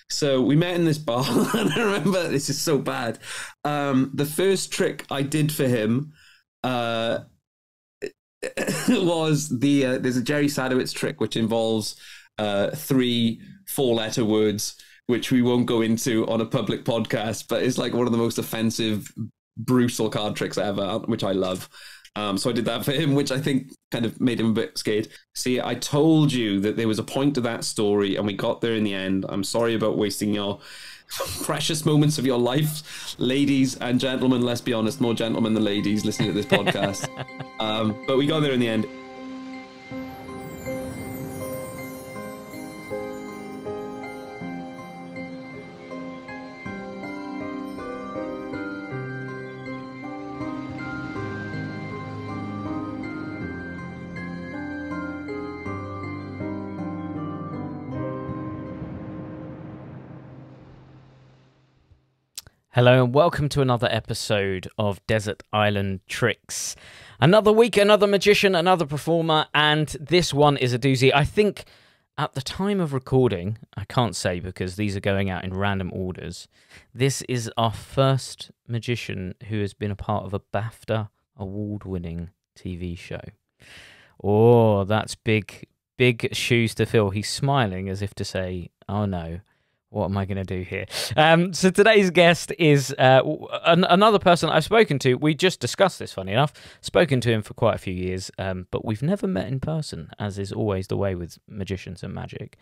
So we met in this bar, and I remember, this is so bad. The first trick I did for him was there's a Jerry Sadowitz trick, which involves three four-letter words, which we won't go into on a public podcast, but it's like one of the most offensive, brutal card tricks ever, which I love. So I did that for him, which I think kind of made him a bit scared. See, I told you that there was a point to that story, and we got there in the end. I'm sorry about wasting your precious moments of your life, ladies and gentlemen. Let's be honest, more gentlemen than ladies listening to this podcast. But we got there in the end. Hello and welcome to another episode of Desert Island Tricks. Another week, another magician, another performer, and this one is a doozy. I think at the time of recording, I can't say because these are going out in random orders, this is our first magician who has been a part of a BAFTA award-winning TV show. Oh, that's big shoes to fill. He's smiling as if to say, oh no. What am I going to do here? So today's guest is another person I've spoken to. We just discussed this, funny enough. Spoken to him for quite a few years, but we've never met in person, as is always the way with magicians and magic.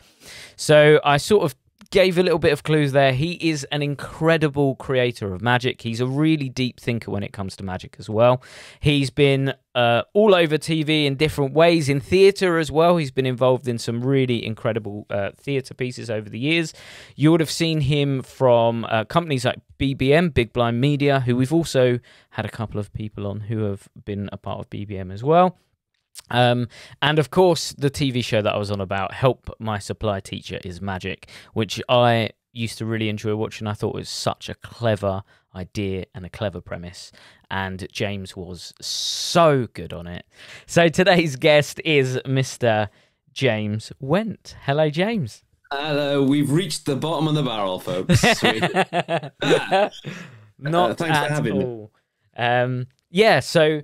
So I sort of gave a little bit of clues there. He is an incredible creator of magic. He's a really deep thinker when it comes to magic as well. He's been all over TV in different ways, in theatre as well. He's been involved in some really incredible theatre pieces over the years. You would have seen him from companies like BBM, Big Blind Media, who we've also had a couple of people on who have been a part of BBM as well. And of course, the TV show that I was on about, Help My Supply Teacher is Magic, which I used to really enjoy watching. I thought it was such a clever idea and a clever premise, and James was so good on it. So today's guest is Mr. James Went. Hello, James. Hello, we've reached the bottom of the barrel, folks. Sweet. Not thanks at for having all. Yeah, so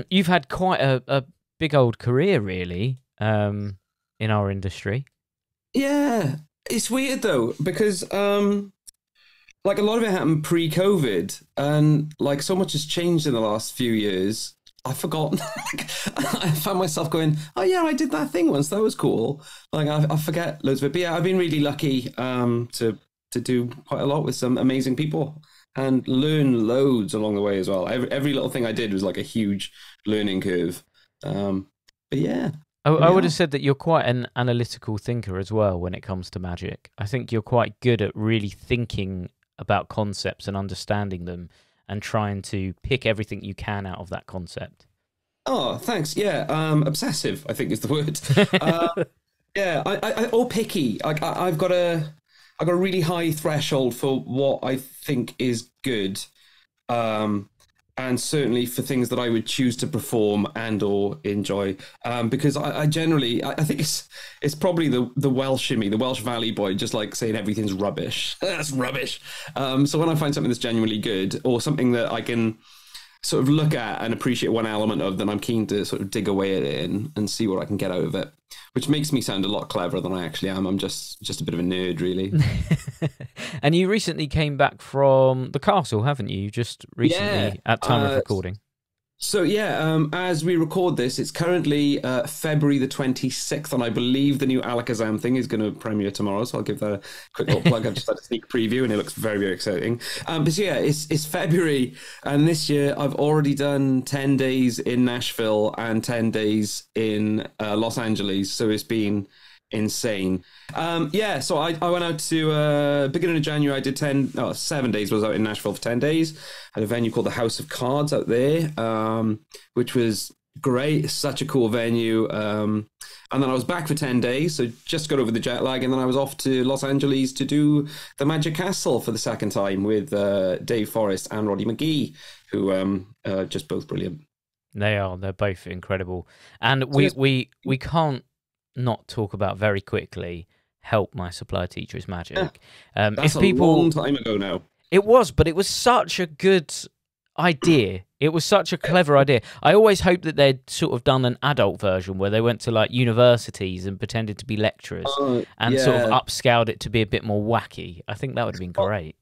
you've had quite a big old career, really, in our industry. Yeah, it's weird though, because like a lot of it happened pre-COVID, and like so much has changed in the last few years. I've forgotten. I found myself going, oh yeah, I did that thing once. That was cool. Like I forget loads of it. But yeah, I've been really lucky to do quite a lot with some amazing people and learn loads along the way as well. Every little thing I did was like a huge learning curve. But yeah. I would have said that you're quite an analytical thinker as well when it comes to magic. I think you're quite good at really thinking about concepts and understanding them and trying to pick everything you can out of that concept. Oh, thanks. Yeah, obsessive, I think is the word. Yeah, or picky. I've got a really high threshold for what I think is good. And certainly for things that I would choose to perform and or enjoy, because I generally think it's probably the Welsh in me, the Welsh Valley boy, just like saying everything's rubbish. That's rubbish. So when I find something that's genuinely good, or something that I can sort of look at and appreciate one element of, then I'm keen to sort of dig away at it and see what I can get out of it, which makes me sound a lot cleverer than I actually am. I'm just a bit of a nerd, really. And you recently came back from the castle, haven't you? Just recently, at time of recording. So yeah, as we record this, it's currently February the 26th, and I believe the new Alakazam thing is going to premiere tomorrow, so I'll give that a quick little plug. I've just had a sneak preview, and it looks very, very exciting. But so yeah, it's February, and this year I've already done 10 days in Nashville and 10 days in Los Angeles, so it's been insane. Yeah, so I went out to beginning of January. I did 7 days. Was out in Nashville for 10 days. Had a venue called the House of Cards out there, which was great. Such a cool venue. And then I was back for 10 days, so just got over the jet lag, and then I was off to Los Angeles to do the Magic Castle for the second time with Dave Forrest and Roddy McGee, who are just both brilliant. They are. They're both incredible. And we can't not talk about very quickly help my supply teacher's magic. That's if people, a long time ago now. It was, but it was such a good idea. It was such a clever idea. I always hoped that they'd sort of done an adult version where they went to like universities and pretended to be lecturers and sort of upscaled it to be a bit more wacky. I think that would have been great.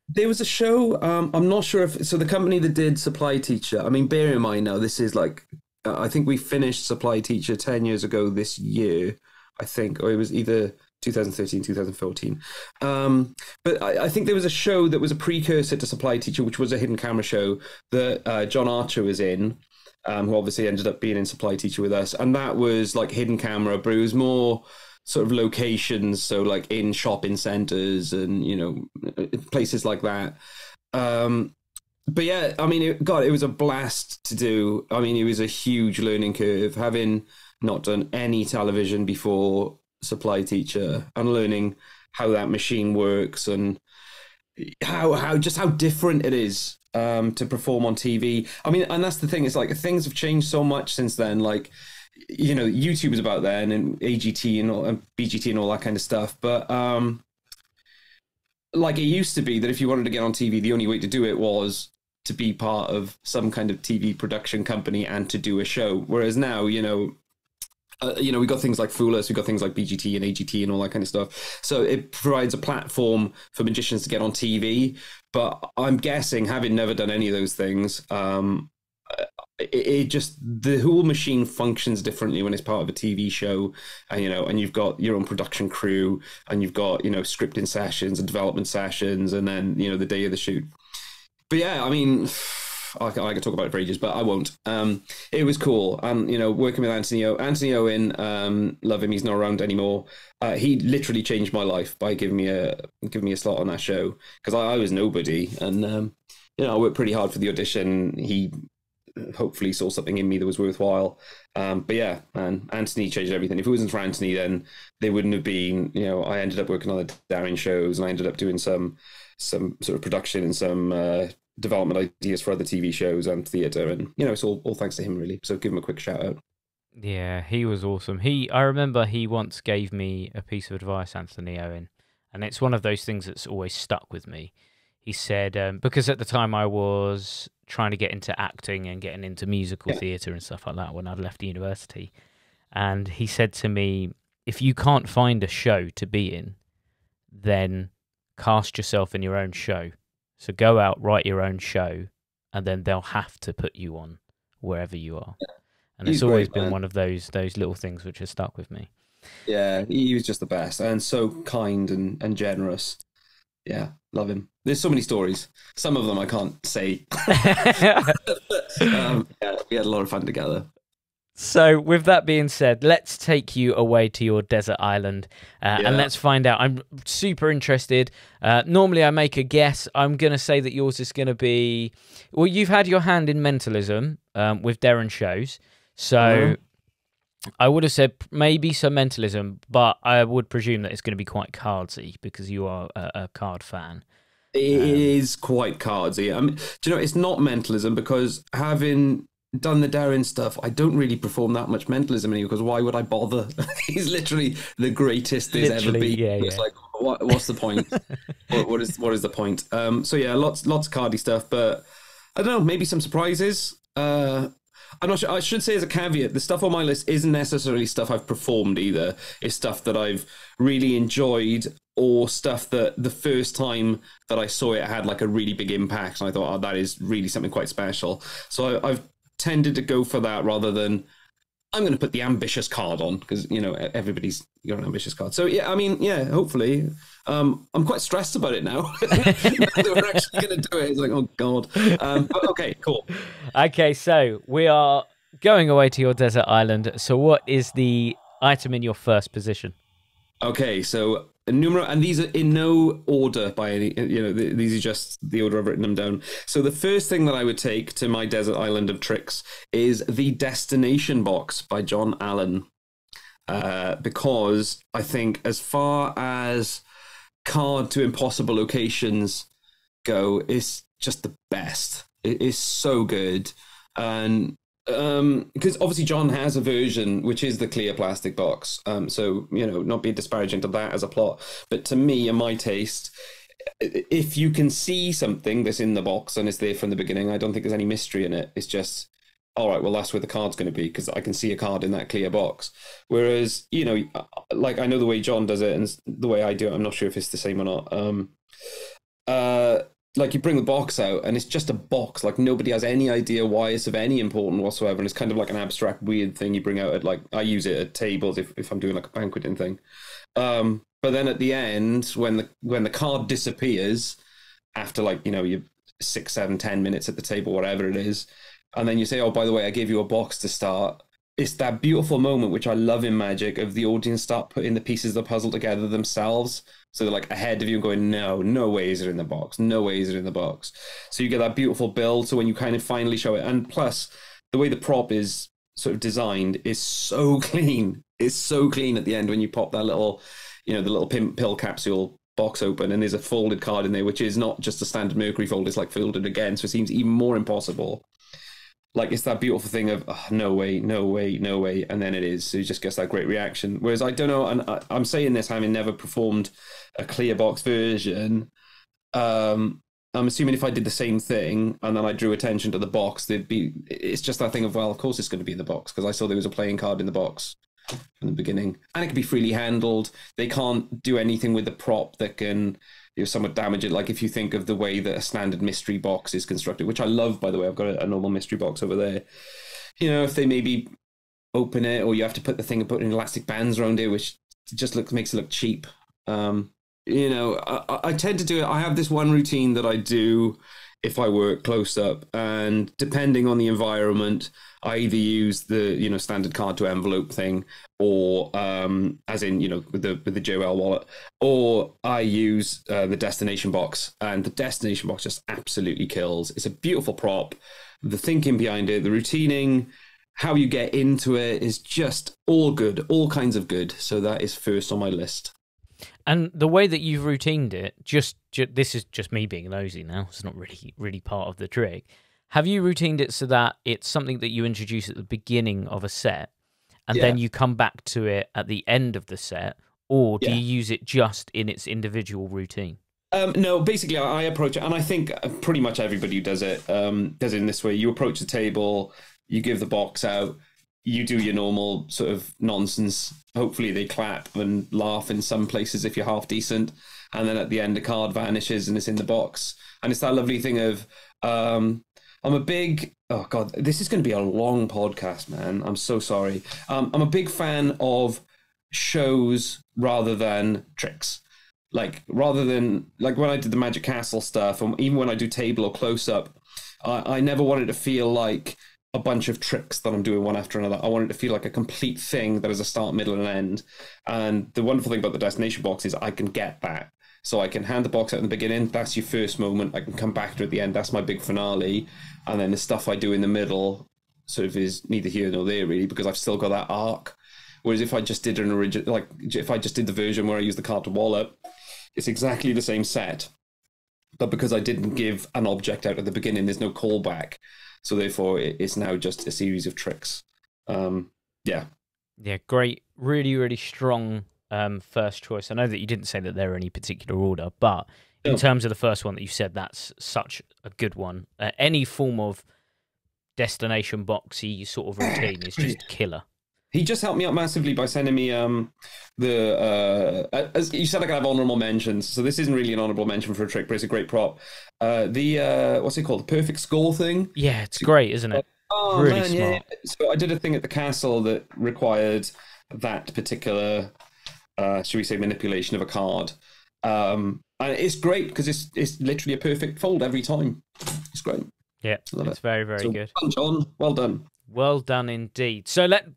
There was a show, I'm not sure if... So the company that did Supply Teacher, I mean, bear in mind now, this is like... I think we finished Supply Teacher 10 years ago this year, I think, or it was either 2013, 2014. But I think there was a show that was a precursor to Supply Teacher, which was a hidden camera show that John Archer was in, who obviously ended up being in Supply Teacher with us. And that was like hidden camera, but it was more sort of locations, so like in shopping centres and, you know, places like that. But yeah, I mean, it was a blast to do. I mean, it was a huge learning curve, having not done any television before Supply Teacher and learning how that machine works and how different it is to perform on TV. I mean, and that's the thing, is like things have changed so much since then. Like, you know, YouTube was about then and AGT and BGT and all that kind of stuff. But like it used to be that if you wanted to get on TV, the only way to do it was to be part of some kind of TV production company and to do a show. Whereas now, we got things like Fool Us, we got things like BGT and AGT and all that kind of stuff. So it provides a platform for magicians to get on TV. But I'm guessing, having never done any of those things, it just, the whole machine functions differently when it's part of a TV show, and you've got your own production crew, and you've got, scripting sessions and development sessions, and then, the day of the shoot. But yeah, I mean, I could talk about it for ages, but I won't. It was cool. Working with Anthony Owen, love him. He's not around anymore. He literally changed my life by giving me a slot on that show, because I was nobody, and I worked pretty hard for the audition. He hopefully saw something in me that was worthwhile. But yeah, man, Anthony changed everything. If it wasn't for Anthony, then there wouldn't have been, I ended up working on the Darren shows, and I ended up doing some sort of production and some development ideas for other TV shows and theatre, and it's all thanks to him, really. So give him a quick shout out. Yeah, he was awesome. I remember he once gave me a piece of advice, Anthony Owen, and it's one of those things that's always stuck with me. He said, because at the time I was trying to get into acting and getting into musical theatre and stuff like that when I'd left university, and he said to me, if you can't find a show to be in, then cast yourself in your own show. So go out, write your own show, and then they'll have to put you on wherever you are. And it's always been one of those little things which has stuck with me. Yeah, he was just the best, and so kind and generous. Yeah, love him. There's so many stories. Some of them I can't say. Yeah, we had a lot of fun together. So with that being said, let's take you away to your desert island and let's find out. I'm super interested. Normally I make a guess. I'm going to say that yours is going to be... Well, you've had your hand in mentalism with Darren shows. So I would have said maybe some mentalism, but I would presume that it's going to be quite cardsy because you are a card fan. It is quite cardsy. I mean, do you know, it's not mentalism because having done the Darren stuff, I don't really perform that much mentalism anymore, because why would I bother? He's literally the greatest there's ever been. Yeah, it's like, what's the point? what is the point? So yeah, lots of cardy stuff, but I don't know, maybe some surprises. I'm not sure. I should say as a caveat, the stuff on my list isn't necessarily stuff I've performed either. It's stuff that I've really enjoyed, or stuff that the first time that I saw it had like a really big impact, and I thought, oh, that is really something quite special. So I've tended to go for that rather than I'm going to put the ambitious card on, because everybody's got an ambitious card. So yeah, I mean, yeah, hopefully. I'm quite stressed about it now that we're actually going to do it. It's like, oh god. But okay, cool. Okay, so we are going away to your desert island. So what is the item in your first position? Okay, so numero, and these are in no order by any, these are just the order I've written them down. So the first thing that I would take to my desert island of tricks is the Destination Box by John Allen, because I think as far as card to impossible locations go, it's just the best. It is so good. And because obviously John has a version which is the clear plastic box. So, not being disparaging to that as a plot, but to me and my taste, if you can see something that's in the box and it's there from the beginning, I don't think there's any mystery in it. It's just, all right, well, that's where the card's going to be because I can see a card in that clear box. Whereas, like I know the way John does it and the way I do it, I'm not sure if it's the same or not. Like you bring the box out and it's just a box. Like nobody has any idea why it's of any importance whatsoever. And it's kind of like an abstract, weird thing you bring out at like, I use it at tables if I'm doing like a banqueting thing. But then at the end, when the card disappears after like, your 6, 7, 10 minutes at the table, whatever it is, and then you say, oh, by the way, I gave you a box to start. It's that beautiful moment, which I love in Magic, of the audience start putting the pieces of the puzzle together themselves. So they're like ahead of you and going, no way is it in the box. No way is it in the box. So you get that beautiful build. So when you kind of finally show it, and plus the way the prop is sort of designed is so clean. It's so clean at the end when you pop that little, the little pill capsule box open and there's a folded card in there, which is not just a standard Mercury fold. It's like folded again. So it seems even more impossible. Like it's that beautiful thing of no way, and then it is. So you just get that great reaction. Whereas I don't know, and I'm saying this having never performed a clear box version. I'm assuming if I did the same thing and then I drew attention to the box, it's just that thing of, well, of course it's going to be in the box because I saw there was a playing card in the box from the beginning, and it can be freely handled. They can't do anything with the prop that can somewhat damage it. Like if you think of the way that a standard mystery box is constructed, which I love, by the way, I've got a normal mystery box over there. If they maybe open it, or you have to put the thing and put in elastic bands around it, which just makes it look cheap. I tend to do it. I have this one routine that I do if I work close up, and depending on the environment, I either use the standard card to envelope thing, or as in with the JOL wallet, or I use the destination box, and the destination box just absolutely kills. It's a beautiful prop. The thinking behind it, the routining, how you get into it is just all good, all kinds of good. So that is first on my list. And the way that you've routined it, this is just me being nosy now. It's not really part of the trick. Have you routined it so that it's something that you introduce at the beginning of a set, and then you come back to it at the end of the set, or do you use it just in its individual routine? No, basically I approach it, and I think pretty much everybody who does it in this way. You approach the table, you give the box out, you do your normal sort of nonsense. Hopefully they clap and laugh in some places if you're half decent. And then at the end, the card vanishes and it's in the box. And it's that lovely thing of, I'm a big, oh God, this is going to be a long podcast, man. I'm so sorry. I'm a big fan of shows rather than tricks. Rather than when I did the Magic Castle stuff, and even when I do table or close up, I never wanted to feel like a bunch of tricks that I'm doing one after another. I want it to feel like a complete thing that has a start, middle, and end. And the wonderful thing about the destination box is I can get that. So I can hand the box out in the beginning. That's your first moment. I can come back to it at the end. That's my big finale. And then the stuff I do in the middle sort of is neither here nor there, really, because I've still got that arc. Whereas if I just did an original, if I just did the version where I use the card to wallop, it's exactly the same set. But because I didn't give an object out at the beginning, there's no callback. So therefore, it's now just a series of tricks. Yeah, great. Really, really strong first choice. I know that you didn't say that they're any particular order, but in terms of the first one that you said, that's such a good one. Any form of destination boxy sort of routine is just killer. He just helped me out massively by sending me as you said, I could have honorable mentions. So this isn't really an honorable mention for a trick, but it's a great prop. What's it called? The perfect score thing. Yeah, it's great, isn't it? Oh really man, smart. Yeah. So I did a thing at the castle that required that particular, should we say, manipulation of a card. And it's great because it's literally a perfect fold every time. It's great. Yeah, it's very, very good. Well done, John. Well done. Well done indeed. So let's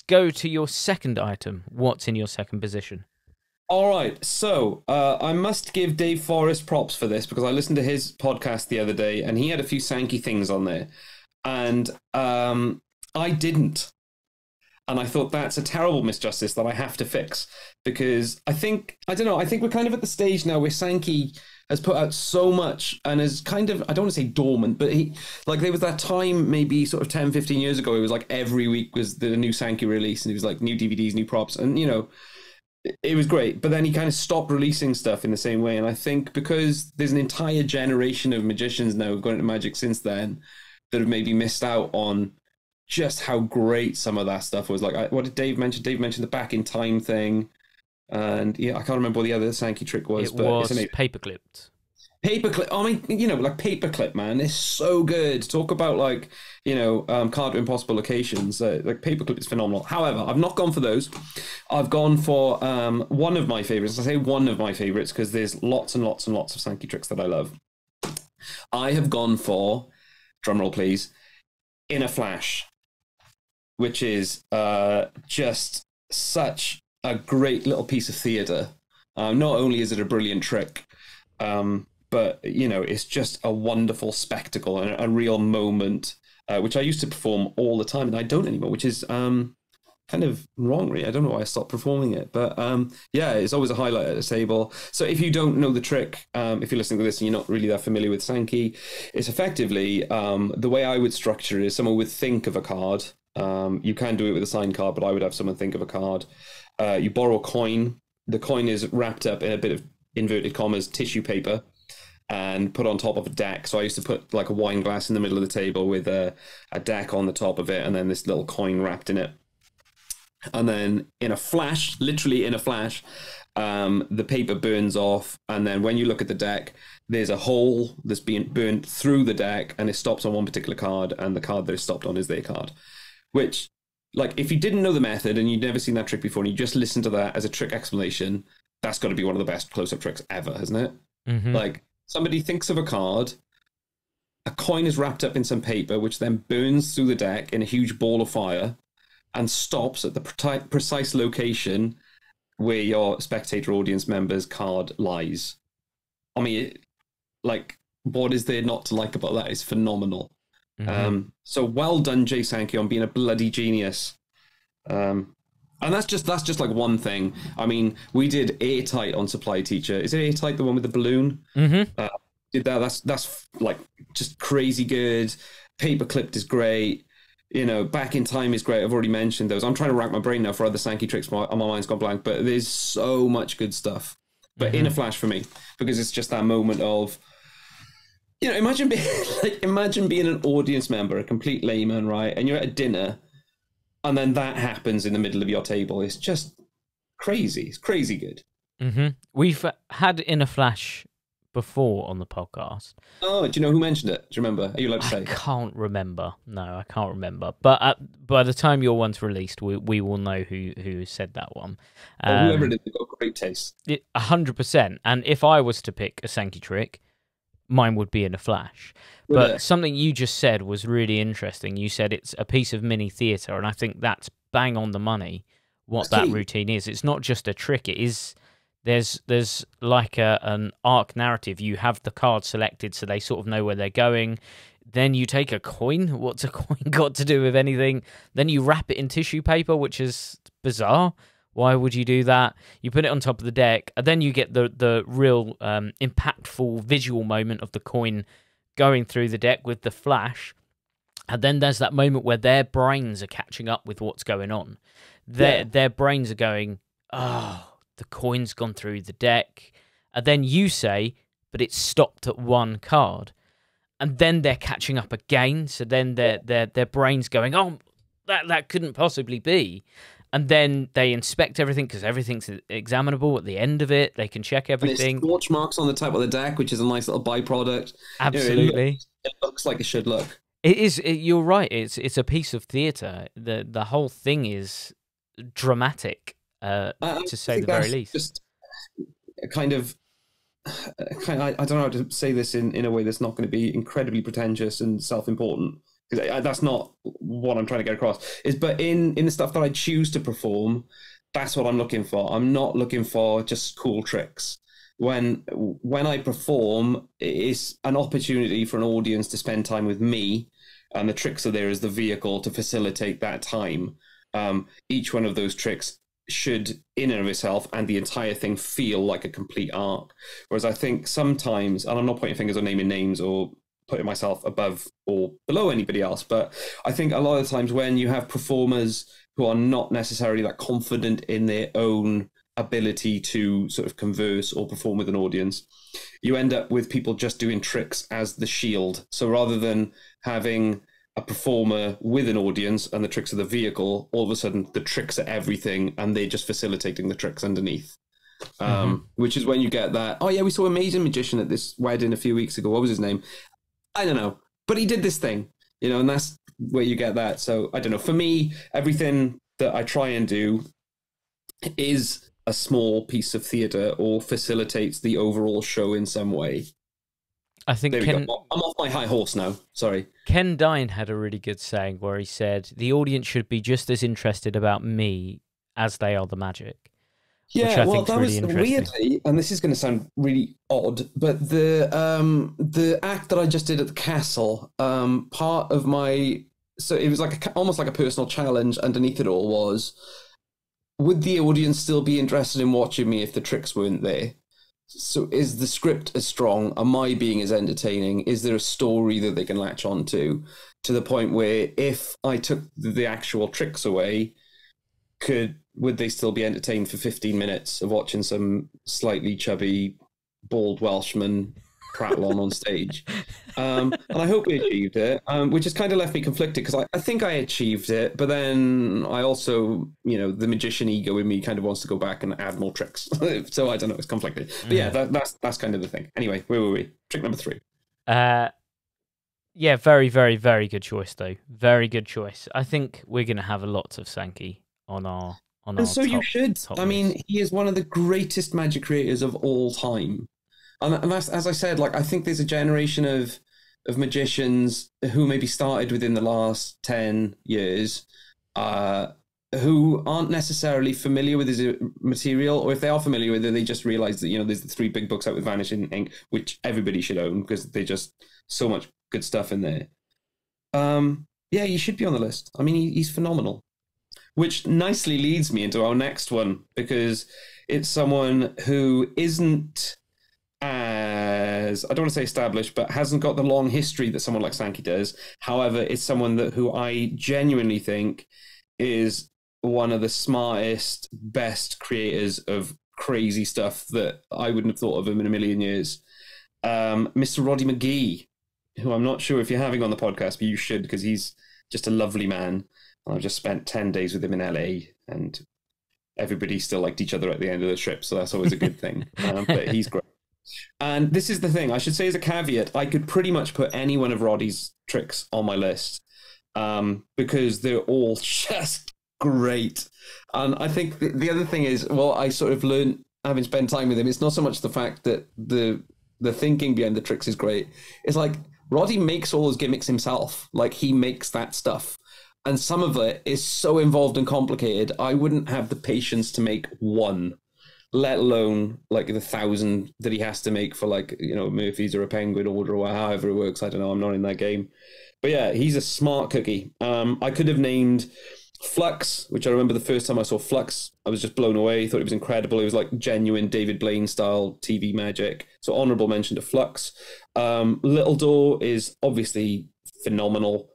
go to your second item. What's in your second position? All right. So I must give Dave Forrest props for this because I listened to his podcast the other day and he had a few Sankey things on there. And I didn't. And I thought that's a terrible misjustice that I have to fix because I think we're kind of at the stage now where Sankey has put out so much and is kind of, I don't want to say dormant, but there was that time maybe sort of 10, 15 years ago, it was like every week was the new Sankey release, and it was like new DVDs, new props, and it was great. But then he kind of stopped releasing stuff in the same way. And I think because there's an entire generation of magicians now who've gone into magic since then that have maybe missed out on just how great some of that stuff was. Like, what did Dave mention? Dave mentioned the back in time thing. And I can't remember what the other Sankey trick was. It was paperclipped. Paperclip. I mean, paperclip, man, is so good. Talk about card to impossible locations. Paperclip is phenomenal. However, I've not gone for those. I've gone for one of my favorites. I say one of my favorites because there's lots and lots and lots of Sankey tricks that I love. I have gone for, drumroll please, In a Flash, which is just such a great little piece of theatre. Not only is it a brilliant trick, but it's just a wonderful spectacle and a real moment, which I used to perform all the time, and I don't anymore, which is kind of wrong, really. I don't know why I stopped performing it, but it's always a highlight at a table. So if you don't know the trick, if you're listening to this and you're not really that familiar with Sankey, it's effectively the way I would structure it is someone would think of a card. You can do it with a signed card, but I would have someone think of a card. You borrow a coin. The coin is wrapped up in a bit of inverted commas tissue paper and put on top of a deck. So I used to put like a wine glass in the middle of the table with a deck on the top of it, and then this little coin wrapped in it. And then in a flash, literally in a flash, the paper burns off, and then when you look at the deck, there's a hole that's being burned through the deck, and it stops on one particular card, and the card that it stopped on is their card. Which, like, if you didn't know the method and you'd never seen that trick before and you just listened to that as a trick explanation, that's got to be one of the best close-up tricks ever, hasn't it? Mm-hmm. Like, somebody thinks of a card, a coin is wrapped up in some paper, which then burns through the deck in a huge ball of fire and stops at the precise location where your spectator audience member's card lies. I mean, what is there not to like about that? It's phenomenal. Mm-hmm. So well done, Jay Sankey, on being a bloody genius. And that's just like one thing. I mean, we did Airtight on Supply Teacher. Is it Airtight, the one with the balloon? Mm-hmm. Did that. That's like just crazy good. Paperclipped is great. Back in Time is great. I've already mentioned those. I'm trying to rack my brain now for other Sankey tricks. My mind's gone blank. But there's so much good stuff. But mm-hmm. In a Flash for me, because it's just that moment of, imagine being an audience member, a complete layman, right? And you're at a dinner, and then that happens in the middle of your table. It's just crazy. It's crazy good. Mm-hmm. We've had In a Flash before on the podcast. Oh, do you know who mentioned it? Do you remember? Are you allowed to say? I can't remember. No, I can't remember. But by the time your one's released, we will know who said that one. Whoever it is, they've got great taste. 100%. And if I was to pick a Sankey trick, mine would be In a Flash. But something you just said was really interesting. You said it's a piece of mini theatre, and I think that's bang on the money what that routine is. It's not just a trick. It is... There's like an arc narrative. You have the card selected so they sort of know where they're going. Then you take a coin. What's a coin got to do with anything? Then you wrap it in tissue paper, which is bizarre. Why would you do that? You put it on top of the deck, and then you get the real impactful visual moment of the coin going through the deck with the flash. And then there's that moment where their brains are catching up with what's going on. Their brains are going, oh, the coin's gone through the deck. And then you say, but it's stopped at one card. And then they're catching up again. So then their brain's going, oh, that couldn't possibly be. And then they inspect everything because everything's examinable at the end of it. They can check everything. And there's scorch marks on the top of the deck, which is a nice little byproduct. Absolutely. It looks like it should look. It is. You're right. It's a piece of theatre. The whole thing is dramatic, to say the very least. Just I don't know how to say this in a way that's not going to be incredibly pretentious and self-important. That's not what I'm trying to get across. But in the stuff that I choose to perform, that's what I'm looking for. I'm not looking for just cool tricks. When I perform, it's an opportunity for an audience to spend time with me, and the tricks are there as the vehicle to facilitate that time. Each one of those tricks should, in and of itself, and the entire thing feel like a complete arc. Whereas I think sometimes, and I'm not pointing fingers or naming names or putting myself above or below anybody else, but I think a lot of times when you have performers who are not necessarily that confident in their own ability to sort of converse or perform with an audience, you end up with people just doing tricks as the shield. So rather than having a performer with an audience and the tricks are the vehicle, all of a sudden the tricks are everything and they're just facilitating the tricks underneath. Which is when you get that, oh yeah, we saw Amazing Magician at this wedding a few weeks ago. What was his name? I don't know. But he did this thing, you know, and that's where you get that. So I don't know. For me, everything that I try and do is a small piece of theatre or facilitates the overall show in some way. I think there we go. I'm off my high horse now. Sorry. Ken Dine had a really good saying where he said, the audience should be just as interested about me as they are the magic. Yeah, well, that was weirdly, and this is going to sound really odd, but the act that I just did at the castle, part of my, so it was like almost like a personal challenge underneath it all was, would the audience still be interested in watching me if the tricks weren't there? So is the script as strong? Am I being as entertaining? Is there a story that they can latch on to the point where if I took the actual tricks away, would they still be entertained for 15 minutes of watching some slightly chubby, bald Welshman prattle on stage? And I hope we achieved it, which has kind of left me conflicted because I think I achieved it, but then I also, you know, the magician ego in me kind of wants to go back and add more tricks. So I don't know, it's conflicted. But yeah, that's kind of the thing. Anyway, where were we? Trick number 3. Yeah, very, very, very good choice, though. Very good choice. I think we're going to have a lot of Sankey on our and so you should. I mean, list. he is one of the greatest magic creators of all time. And that's, as I said, like, I think there's a generation of magicians who maybe started within the last 10 years who aren't necessarily familiar with his material, or if they are familiar with it, they just realize that, you know, there's the 3 big books out with Vanishing Ink, which everybody should own because they're just so much good stuff in there. Yeah, you should be on the list. I mean, he's phenomenal. Which nicely leads me into our next one, because it's someone who isn't as, I don't want to say established, but hasn't got the long history that someone like Sankey does. However, it's someone who I genuinely think is one of the smartest, best creators of crazy stuff that I wouldn't have thought of him in a million years. Mr. Roddy McGee, who I'm not sure if you're having on the podcast, but you should, because he's just a lovely man. I've just spent 10 days with him in LA, and everybody still liked each other at the end of the trip, so that's always a good thing. But he's great. And this is the thing, I should say as a caveat, I could pretty much put any one of Roddy's tricks on my list because they're all just great. And I think the other thing is, well, I sort of learned, having spent time with him, it's not so much the fact that the thinking behind the tricks is great. It's like Roddy makes all his gimmicks himself. Like, he makes that stuff. And some of it is so involved and complicated, I wouldn't have the patience to make one, let alone like the 1,000 that he has to make for, like, you know, Murphy's or a Penguin order or however it works. I don't know. I'm not in that game. But yeah, he's a smart cookie. I could have named Flux, which I remember the first time I saw Flux, I was just blown away. Thought it was incredible. It was like genuine David Blaine style TV magic. So honorable mention to Flux. Little Door is obviously phenomenal.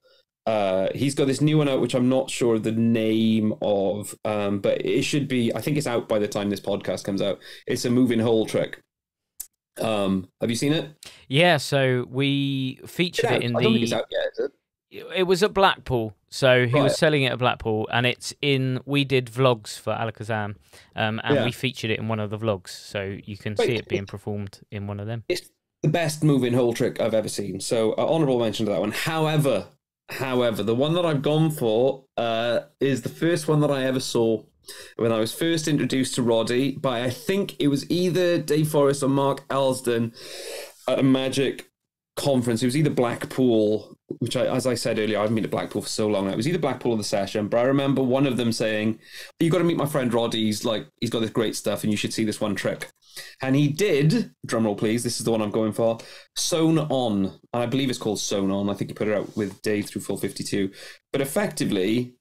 He's got this new one out, which I'm not sure the name of, but it should be, I think it's out by the time this podcast comes out. It's a moving hole trick. Have you seen it? Yeah, so we featured it in I don't think it's out yet, is it? It was at Blackpool, so he was selling it at Blackpool, and it's in. We did vlogs for Alakazam, and we featured it in one of the vlogs, so you can see it being performed in one of them. It's the best moving hole trick I've ever seen, so honourable mention to that one. However, the one that I've gone for is the first one that I ever saw when I was first introduced to Roddy by, I think it was either Dave Forrest or Mark Elsden at a magic conference. It was either Blackpool, which as I said earlier, I haven't been to Blackpool for so long now. It was either Blackpool or the session, but I remember one of them saying, "You got to meet my friend Roddy. He's got this great stuff, and you should see this one trick." And he did, drumroll please, this is the one I'm going for, Sewn On. I believe it's called Sewn On. I think he put it out with Dave through Full 52. But effectively,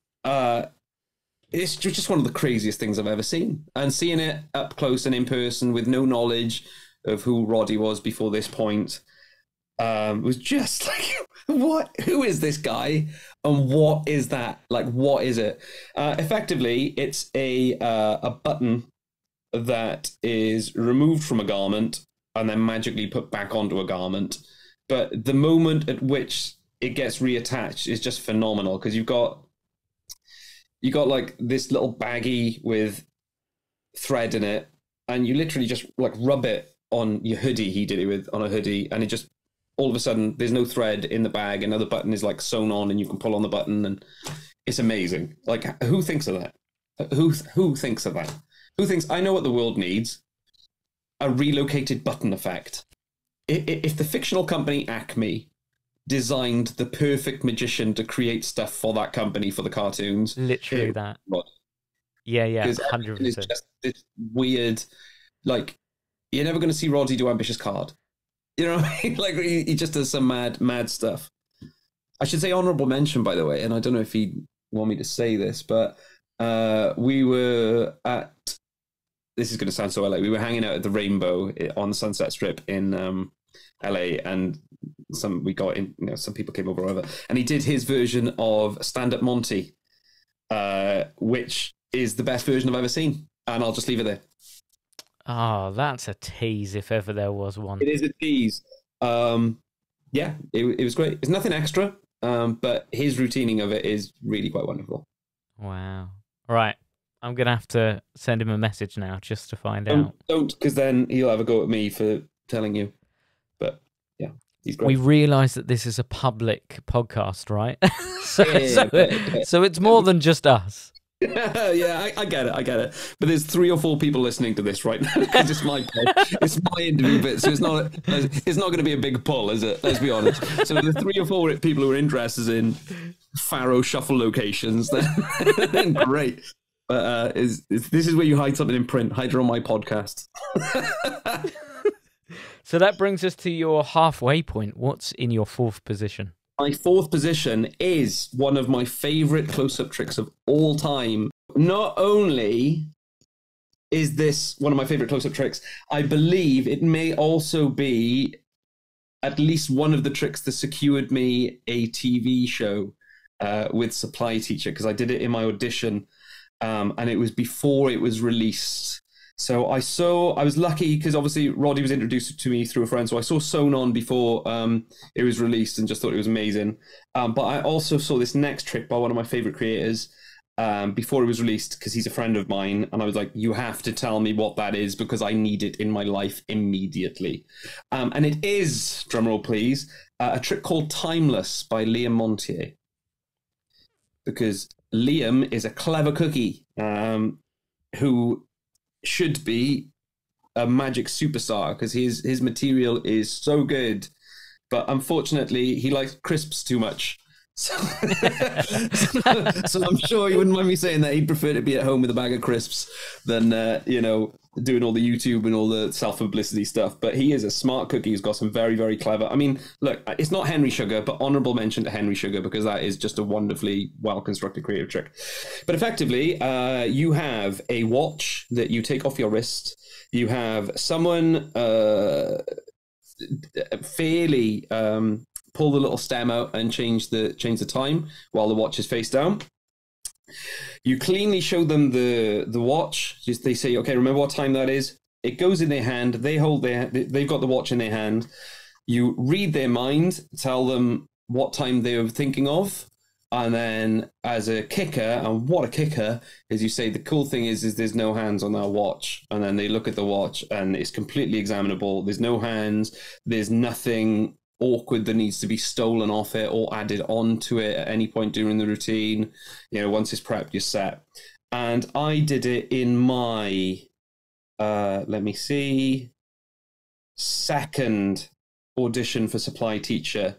it's just one of the craziest things I've ever seen. And seeing it up close and in person with no knowledge of who Roddy was before this point was just like, what? Who is this guy? And what is that? Like, what is it? Effectively, it's a button that is removed from a garment and then magically put back onto a garment. But the moment at which it gets reattached is just phenomenal, because you got like this little baggie with thread in it, and you literally just like rub it on your hoodie. He did it with on a hoodie, and it just all of a sudden there's no thread in the bag, and the button is like sewn on, and you can pull on the button, and it's amazing. Like, who thinks of that? Who thinks of that? Who thinks, I know what the world needs? A relocated button effect. If the fictional company Acme designed the perfect magician to create stuff for that company for the cartoons, literally that. Yeah, 100%. It's just this weird, like, you're never going to see Roddy do Ambitious Card. You know what I mean? Like, he just does some mad stuff. I should say honorable mention, by the way, and I don't know if he'd want me to say this, but we were at, this is going to sound so LA, we were hanging out at the Rainbow on Sunset Strip in LA, and some people came over, and he did his version of Stand Up Monty, which is the best version I've ever seen, and I'll just leave it there. Oh, that's a tease if ever there was one. It is a tease. Yeah, it was great. It's nothing extra, but his routining of it is really quite wonderful. Wow. Right. I'm going to have to send him a message now just to find out. Don't, because then he'll have a go at me for telling you. But yeah, he's great. We realise that this is a public podcast, right? So it's more than just us. Yeah, I get it. But there's 3 or 4 people listening to this right now, because it's my interview bit, so it's not going to be a big pull, is it? Let's be honest. So there's 3 or 4 people who are interested in Pharaoh shuffle locations. Then great. But this is where you hide something in print. Hide it on my podcast. So that brings us to your halfway point. What's in your 4th position? My 4th position is one of my favourite close-up tricks of all time. Not only is this one of my favourite close-up tricks, I believe it may also be at least one of the tricks that secured me a TV show with Supply Teacher, because I did it in my audition, and it was before it was released. So I was lucky, because obviously Roddy was introduced to me through a friend, so I saw Sewn On before it was released and just thought it was amazing. But I also saw this next trick by one of my favourite creators before it was released, because he's a friend of mine, and I was like, you have to tell me what that is, because I need it in my life immediately. And it is, drumroll please, a trick called Timeless by Liam Montier. Because Liam is a clever cookie who should be a magic superstar, because his material is so good, but unfortunately he likes crisps too much. So I'm sure he wouldn't mind me saying that he'd prefer to be at home with a bag of crisps than doing all the YouTube and all the self-publicity stuff. But he is a smart cookie who's got some very, very clever... I mean, look, it's not Henry Sugar, but honourable mention to Henry Sugar, because that is just a wonderfully well-constructed creative trick. But effectively, you have a watch that you take off your wrist. You have someone fairly... pull the little stem out and change the time while the watch is face down. You cleanly show them the watch. Just they say, okay, remember what time that is? It goes in their hand. They've got the watch in their hand. You read their mind, tell them what time they were thinking of, and then as a kicker, and what a kicker, is you say the cool thing is there's no hands on that watch, and then they look at the watch and it's completely examinable. There's no hands. There's nothing awkward that needs to be stolen off it or added onto it at any point during the routine. Once it's prepped, you're set. And I did it in my second audition for Supply Teacher,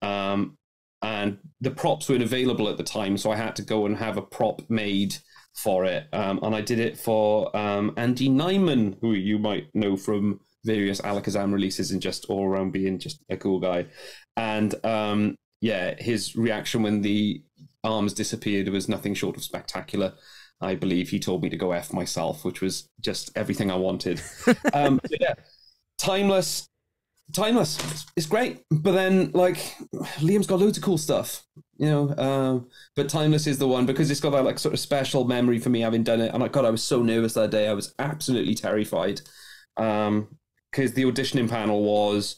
and the props weren't available at the time, so I had to go and have a prop made for it, and I did it for Andy Nyman, who you might know from various Alakazam releases and just all around being just a cool guy. And his reaction when the arms disappeared was nothing short of spectacular. I believe he told me to go F myself, which was just everything I wanted. So yeah, Timeless. It's great. But then, like, Liam's got loads of cool stuff, but Timeless is the one because it's got that, like, sort of special memory for me having done it. And, God, I was so nervous that day. I was absolutely terrified. Because the auditioning panel was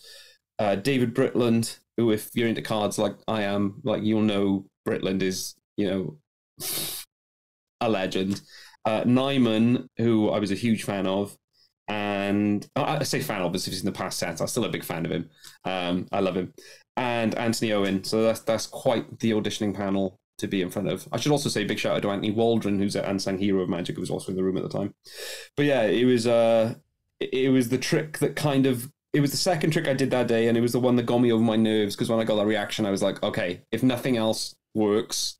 David Britland, who, if you're into cards like I am, like, you'll know Britland is, a legend. Nyman, who I was a huge fan of, and I say fan, obviously, he's in the past tense. I'm still a big fan of him. I love him. And Anthony Owen. So that's quite the auditioning panel to be in front of. I should also say big shout out to Anthony Waldron, who's an unsung hero of magic, who was also in the room at the time. But yeah, it was the trick that kind of, it was the second trick I did that day, and it was the one that got me over my nerves, because when I got that reaction, I was like, okay, if nothing else works,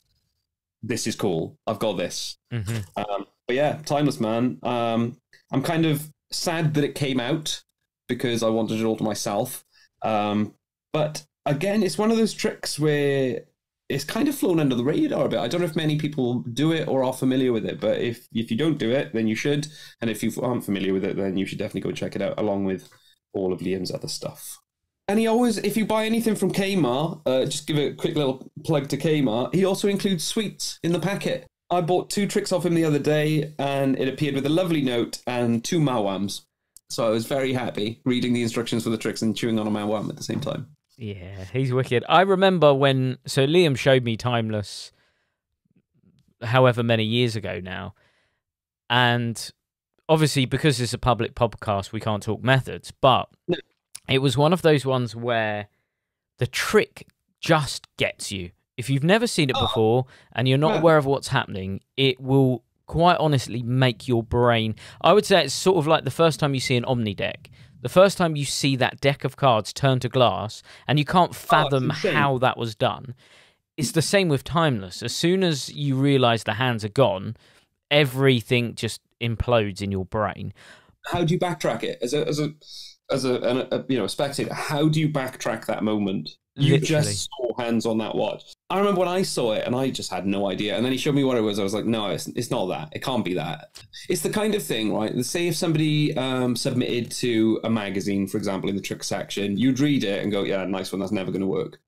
this is cool. I've got this. Mm-hmm. But yeah, Timeless, man. I'm kind of sad that it came out because I wanted it all to myself. But again, it's one of those tricks where it's kind of flown under the radar a bit. I don't know if many people do it or are familiar with it, but if you don't do it, then you should. And if you aren't familiar with it, then you should definitely go check it out, along with all of Liam's other stuff. And he always, if you buy anything from Kmart, just give a quick little plug to Kmart, he also includes sweets in the packet. I bought 2 tricks off him the other day, and it appeared with a lovely note and 2 mawams. So I was very happy reading the instructions for the tricks and chewing on a mawam at the same time. Yeah, he's wicked. I remember so Liam showed me Timeless however many years ago now. And obviously, because it's a public podcast, we can't talk methods, but no. It was one of those ones where the trick just gets you. If you've never seen it before and you're not aware of what's happening, it will quite honestly make your brain... I would say it's sort of like the first time you see an Omni deck. The first time you see that deck of cards turn to glass and you can't fathom how that was done. It's the same with Timeless. As soon as you realise the hands are gone, everything just implodes in your brain. How do you backtrack it? As a spectator, how do you backtrack that moment? You Literally. Just saw hands on that watch. I remember when I saw it and I just had no idea. And then he showed me what it was. I was like, no, it's not that. It can't be that. It's the kind of thing, right? Say if somebody submitted to a magazine, for example, in the trick section, you'd read it and go, yeah, nice one. That's never going to work.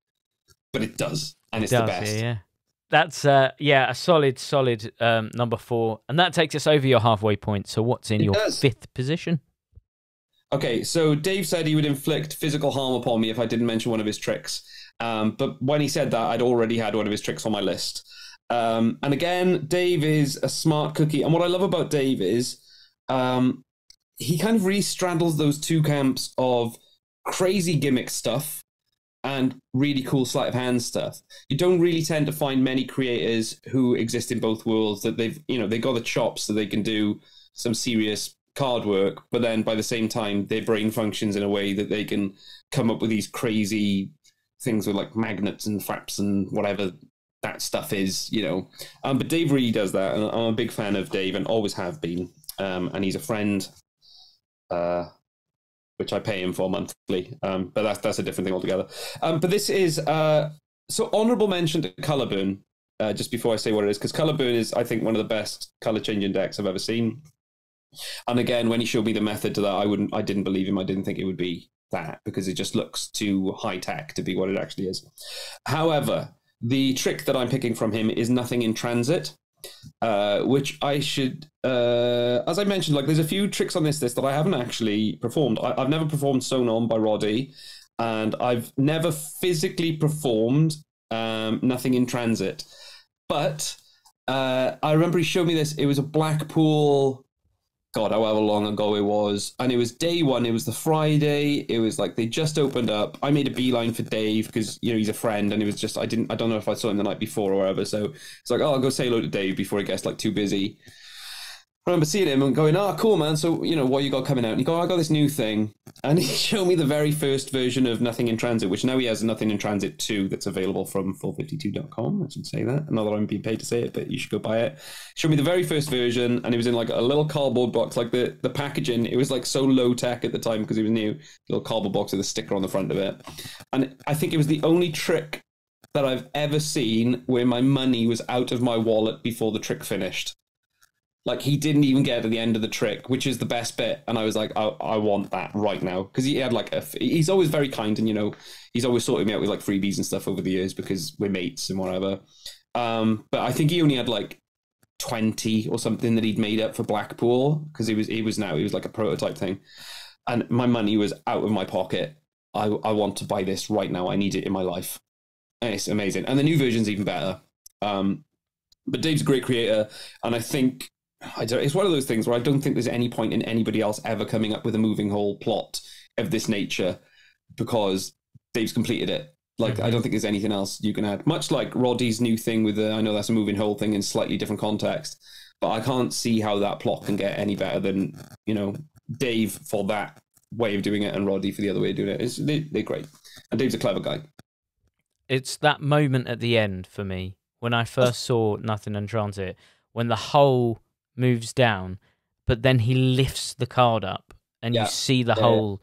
But it does. And it's the best. Yeah. That's, a solid number 4. And that takes us over your halfway point. So what's in your 5th position? Okay, so Dave said he would inflict physical harm upon me if I didn't mention one of his tricks. But when he said that, I'd already had one of his tricks on my list. And again, Dave is a smart cookie. And what I love about Dave is he kind of really straddles those 2 camps of crazy gimmick stuff and really cool sleight of hand stuff. You don't really tend to find many creators who exist in both worlds, that they got the chops so they can do some serious card work, but then by the same time their brain functions in a way that they can come up with these crazy things with, like, magnets and fraps and whatever that stuff is, but Dave really does that, and I'm a big fan of Dave and always have been, and he's a friend, which I pay him for monthly, but that's a different thing altogether. But this is so honorable mention to Colorburn, just before I say what it is, because Colorburn is, I think, one of the best color changing decks I've ever seen. And again, when he showed me the method to that, I didn't believe him. I didn't think it would be that, because it just looks too high tech to be what it actually is. However, the trick that I'm picking from him is Nothing in Transit, which I should, as I mentioned, like, there's a few tricks on this list that I haven't actually performed. I've never performed Sewn On by Roddy, and I've never physically performed Nothing in Transit. But I remember he showed me this. It was a Blackpool... God, however long ago it was. And it was day 1. It was the Friday. It was like they just opened up. I made a beeline for Dave because, he's a friend. And it was just, I don't know if I saw him the night before or whatever. So it's like, I'll go say hello to Dave before he gets, like, too busy. I remember seeing him and going, cool, man. So, what you got coming out? And he go, I got this new thing. And he showed me the very first version of Nothing in Transit, which now he has Nothing in Transit 2 that's available from 452.com. I should say that. Not that I'm being paid to say it, but you should go buy it. Showed me the very first version, and it was in, like, a little cardboard box. Like, the packaging, it was, like, so low tech at the time because it was new. Little cardboard box with a sticker on the front of it. And I think it was the only trick that I've ever seen where my money was out of my wallet before the trick finished. Like, he didn't even get to the end of the trick, which is the best bit. And I was like, I want that right now. Because he had like he's always very kind, and, you know, he's always sorted me out with like freebies and stuff over the years because we're mates and whatever. But I think he only had like 20 or something that he'd made up for Blackpool, because he was like a prototype thing. And my money was out of my pocket. I want to buy this right now. I need it in my life. And it's amazing. And the new version's even better. But Dave's a great creator, and I think it's one of those things where I don't think there's any point in anybody else ever coming up with a moving whole plot of this nature, because Dave's completed it. Like, I don't think there's anything else you can add. Much like Roddy's new thing with I know that's a moving whole thing in slightly different context, but I can't see how that plot can get any better than, you know, Dave for that way of doing it and Roddy for the other way of doing it. They're great. And Dave's a clever guy. It's that moment at the end for me, when I first saw Nothing in Transit, when the hole moves down, but then he lifts the card up and you see the hole,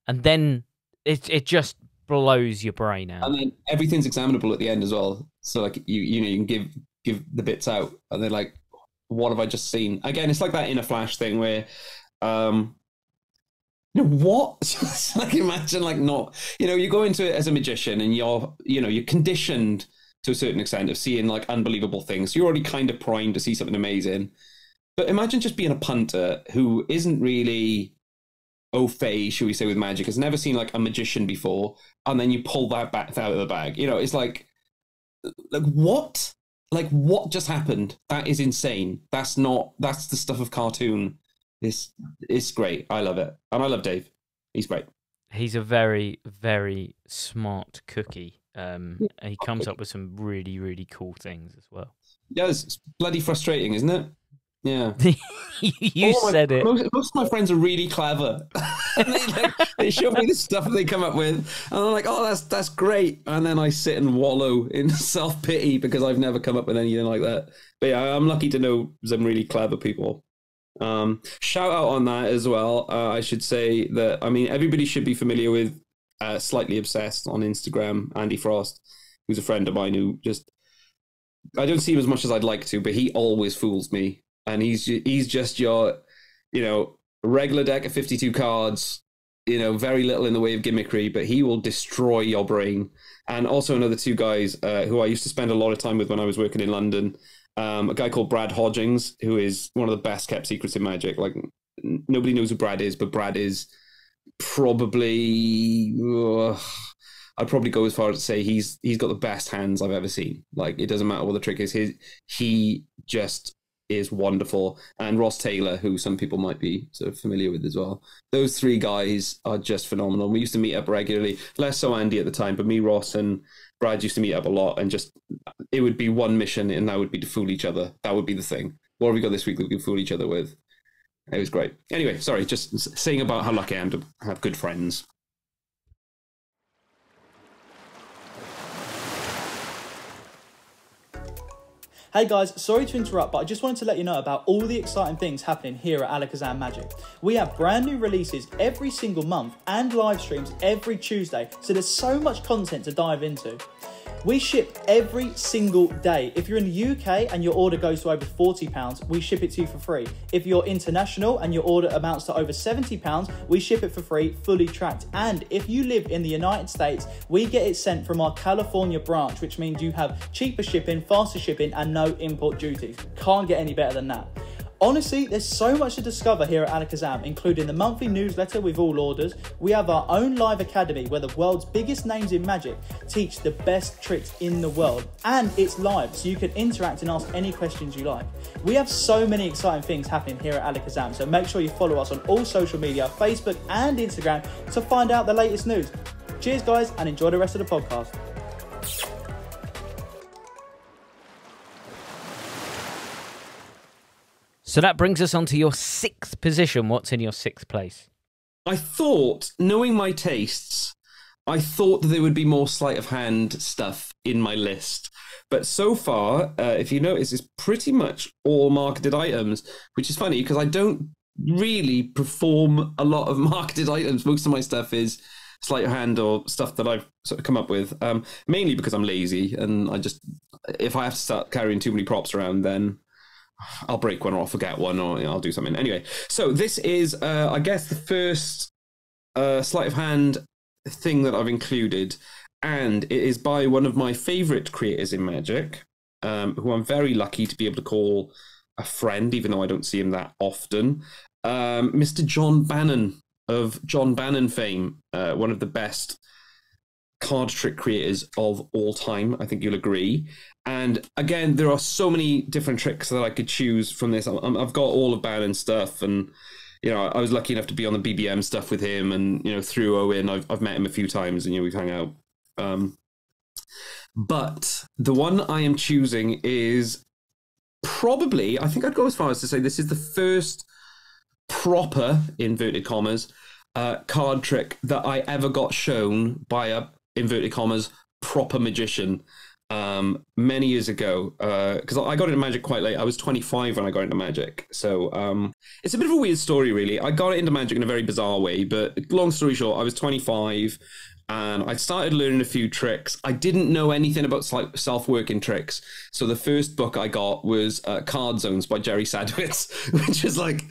and then it just blows your brain out. And then everything's examinable at the end as well. So like you know, you can give the bits out, and they're like, what have I just seen? Again, it's like that In a Flash thing where you know, what? Like, imagine, like, not, you know, you go into it as a magician and you're conditioned to a certain extent of seeing like unbelievable things. So you're already kind of primed to see something amazing. But imagine just being a punter who isn't really au fait, shall we say, with magic, has never seen like a magician before, and then you pull that back out of the bag. You know, it's like what? Like, what just happened? That is insane. That's the stuff of cartoon. It's great. I love it. And I love Dave. He's great. He's a very, very smart cookie. He comes up with some really, really cool things as well. Yeah, it's bloody frustrating, isn't it? Yeah. You said it. Most of my friends are really clever. And they show me the stuff that they come up with, and I'm like, oh, that's great. And then I sit and wallow in self-pity because I've never come up with anything like that. But yeah, I'm lucky to know some really clever people. Shout out on that as well. I should say that, I mean, everybody should be familiar with Slightly Obsessed on Instagram, Andy Frost, who's a friend of mine who just, I don't see him as much as I'd like to, but he always fools me. And he's just your, you know, regular deck of 52 cards, you know, very little in the way of gimmickry, but he will destroy your brain. And also another two guys who I used to spend a lot of time with when I was working in London. A guy called Brad Hodgings, who is one of the best kept secrets in Magic. Like, nobody knows who Brad is, but Brad is probably, I'd probably go as far as to say he's got the best hands I've ever seen. Like, it doesn't matter what the trick is. He just is wonderful. And Ross Taylor, who some people might be sort of familiar with as well. Those three guys are just phenomenal. We used to meet up regularly, less so Andy at the time, but me, Ross, and Brad used to meet up a lot, and just, it would be one mission, and that would be to fool each other. That would be the thing. What have we got this week that we can fool each other with? It was great. Anyway, sorry, just saying about how lucky I am to have good friends. Hey guys, sorry to interrupt, but I just wanted to let you know about all the exciting things happening here at Alakazam Magic. We have brand new releases every single month and live streams every Tuesday, so there's so much content to dive into. We ship every single day. If you're in the UK and your order goes to over £40, we ship it to you for free. If you're international and your order amounts to over £70, we ship it for free, fully tracked. And if you live in the United States, we get it sent from our California branch, which means you have cheaper shipping, faster shipping, and no import duties. Can't get any better than that. Honestly, there's so much to discover here at Alakazam, including the monthly newsletter with all orders. We have our own live academy where the world's biggest names in Magic teach the best tricks in the world. And it's live, so you can interact and ask any questions you like. We have so many exciting things happening here at Alakazam, so make sure you follow us on all social media, Facebook and Instagram, to find out the latest news. Cheers guys, and enjoy the rest of the podcast. So that brings us on to your sixth position. What's in your sixth place? I thought, knowing my tastes, I thought that there would be more sleight of hand stuff in my list. But so far, if you notice, it's pretty much all marketed items, which is funny because I don't really perform a lot of marketed items. Most of my stuff is sleight of hand or stuff that I've sort of come up with, mainly because I'm lazy. And I just, if I have to start carrying too many props around, then I'll break one or I'll forget one or I'll do something. Anyway, so this is, I guess, the first sleight of hand thing that I've included, and it is by one of my favourite creators in Magic, who I'm very lucky to be able to call a friend, even though I don't see him that often. Mr. John Bannon of John Bannon fame, one of the best card trick creators of all time, I think you'll agree. And again, there are so many different tricks that I could choose from this. I've got all of Bannon's stuff, and I was lucky enough to be on the BBM stuff with him, and through Owen, I've met him a few times, and we've hung out. But the one I am choosing is probably, I think I'd go as far as to say this is the first proper, inverted commas, card trick that I ever got shown by a, inverted commas, proper magician many years ago. Because I got into Magic quite late. I was 25 when I got into Magic. So it's a bit of a weird story, really. I got into Magic in a very bizarre way, but long story short, I was 25 and I started learning a few tricks. I didn't know anything about self-working tricks. So the first book I got was Card Zones by Jerry Sadowitz, which is like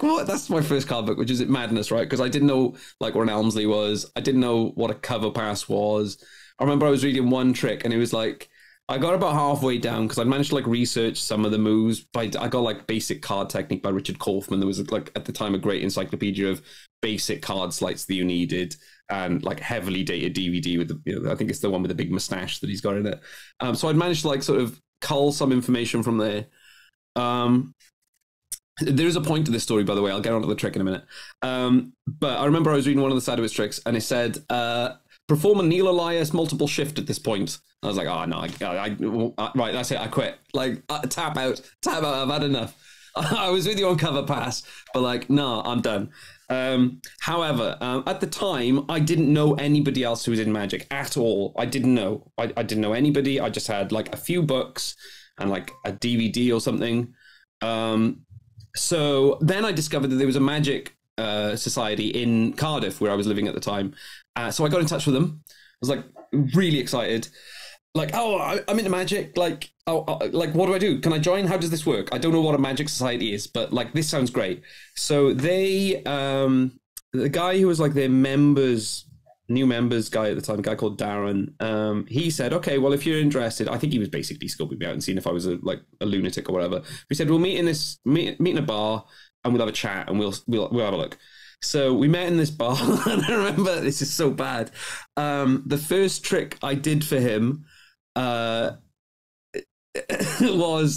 what? That's my first card book, which is madness, right? Because I didn't know what an Elmsley was. I didn't know what a cover pass was. I remember I was reading one trick and it was like, I got about halfway down because I'd managed to research some of the moves. I got basic card technique by Richard Kaufman. There was at the time a great encyclopedia of basic card sleights that you needed, and heavily dated DVD with the, I think it's the one with the big mustache that he's got in it. So I'd managed to sort of cull some information from there. There is a point to this story, by the way. I'll get onto the trick in a minute. But I remember I was reading one of the Sadowitz tricks and it said, perform a Neil Elias multiple shift at this point. I was like, oh no, right, that's it, I quit. Tap out, I've had enough. I was with you on cover pass, but no, I'm done. However, at the time, I didn't know anybody else who was in Magic at all. I didn't know. I didn't know anybody. I just had a few books and a DVD or something. So then I discovered that there was a Magic society in Cardiff where I was living at the time. So I got in touch with them. I was really excited. I'm into Magic. What do I do? Can I join? How does this work? I don't know what a Magic society is, but this sounds great. So they, the guy who was their new members guy at the time, a guy called Darren, he said, okay, well, if you're interested, I think he was basically scoping me out and seeing if I was a lunatic or whatever. He said, we'll meet in a bar and we'll have a chat and we'll have a look. So we met in this bar, and I remember, this is so bad. The first trick I did for him was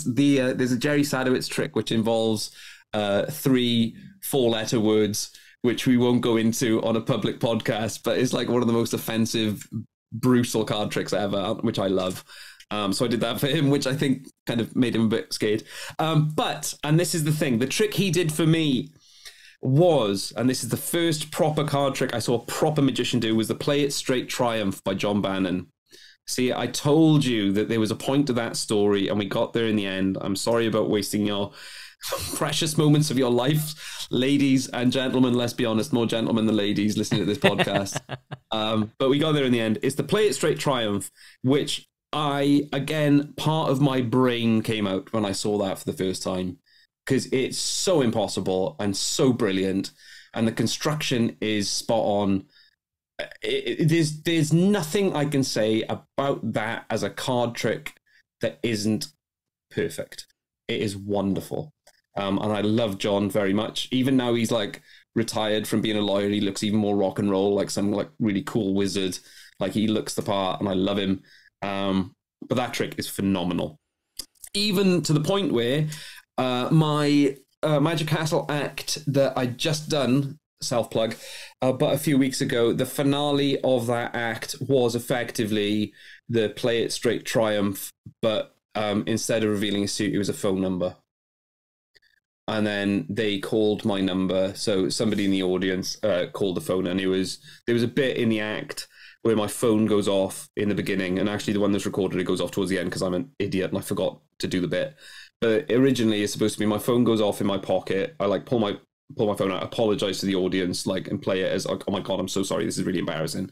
there's a Jerry Sadowitz trick which involves 3 4-letter words, which we won't go into on a public podcast, but it's one of the most offensive, brutal card tricks ever, which I love. So I did that for him, which I think kind of made him a bit scared. But this is the thing, the trick he did for me was, and this is the first proper card trick I saw a proper magician do, was the Play It Straight Triumph by John Bannon. See, I told you that there was a point to that story, and we got there in the end. I'm sorry about wasting your precious moments of your life, ladies and gentlemen. Let's be honest, more gentlemen than ladies listening to this podcast. But we got there in the end. It's the Play It Straight Triumph, which part of my brain came out when I saw that for the first time, because it's so impossible and so brilliant, and the construction is spot on. There's nothing I can say about that as a card trick that isn't perfect. It is wonderful. And I love John very much. Even now he's retired from being a lawyer, he looks even more rock and roll, some really cool wizard. He looks the part, and I love him. But that trick is phenomenal. Even to the point where my Magic Castle act that I'd just done, self-plug, but a few weeks ago, the finale of that act was effectively the Play It Straight Triumph, but instead of revealing a suit, it was a phone number. And then they called my number, so somebody in the audience called the phone, and there was a bit in the act where my phone goes off in the beginning, and actually the one that's recorded, it goes off towards the end because I'm an idiot and I forgot to do the bit. But originally it's supposed to be my phone goes off in my pocket, I pull my phone out, apologize to the audience, and play it as, oh my god, I'm so sorry, this is really embarrassing.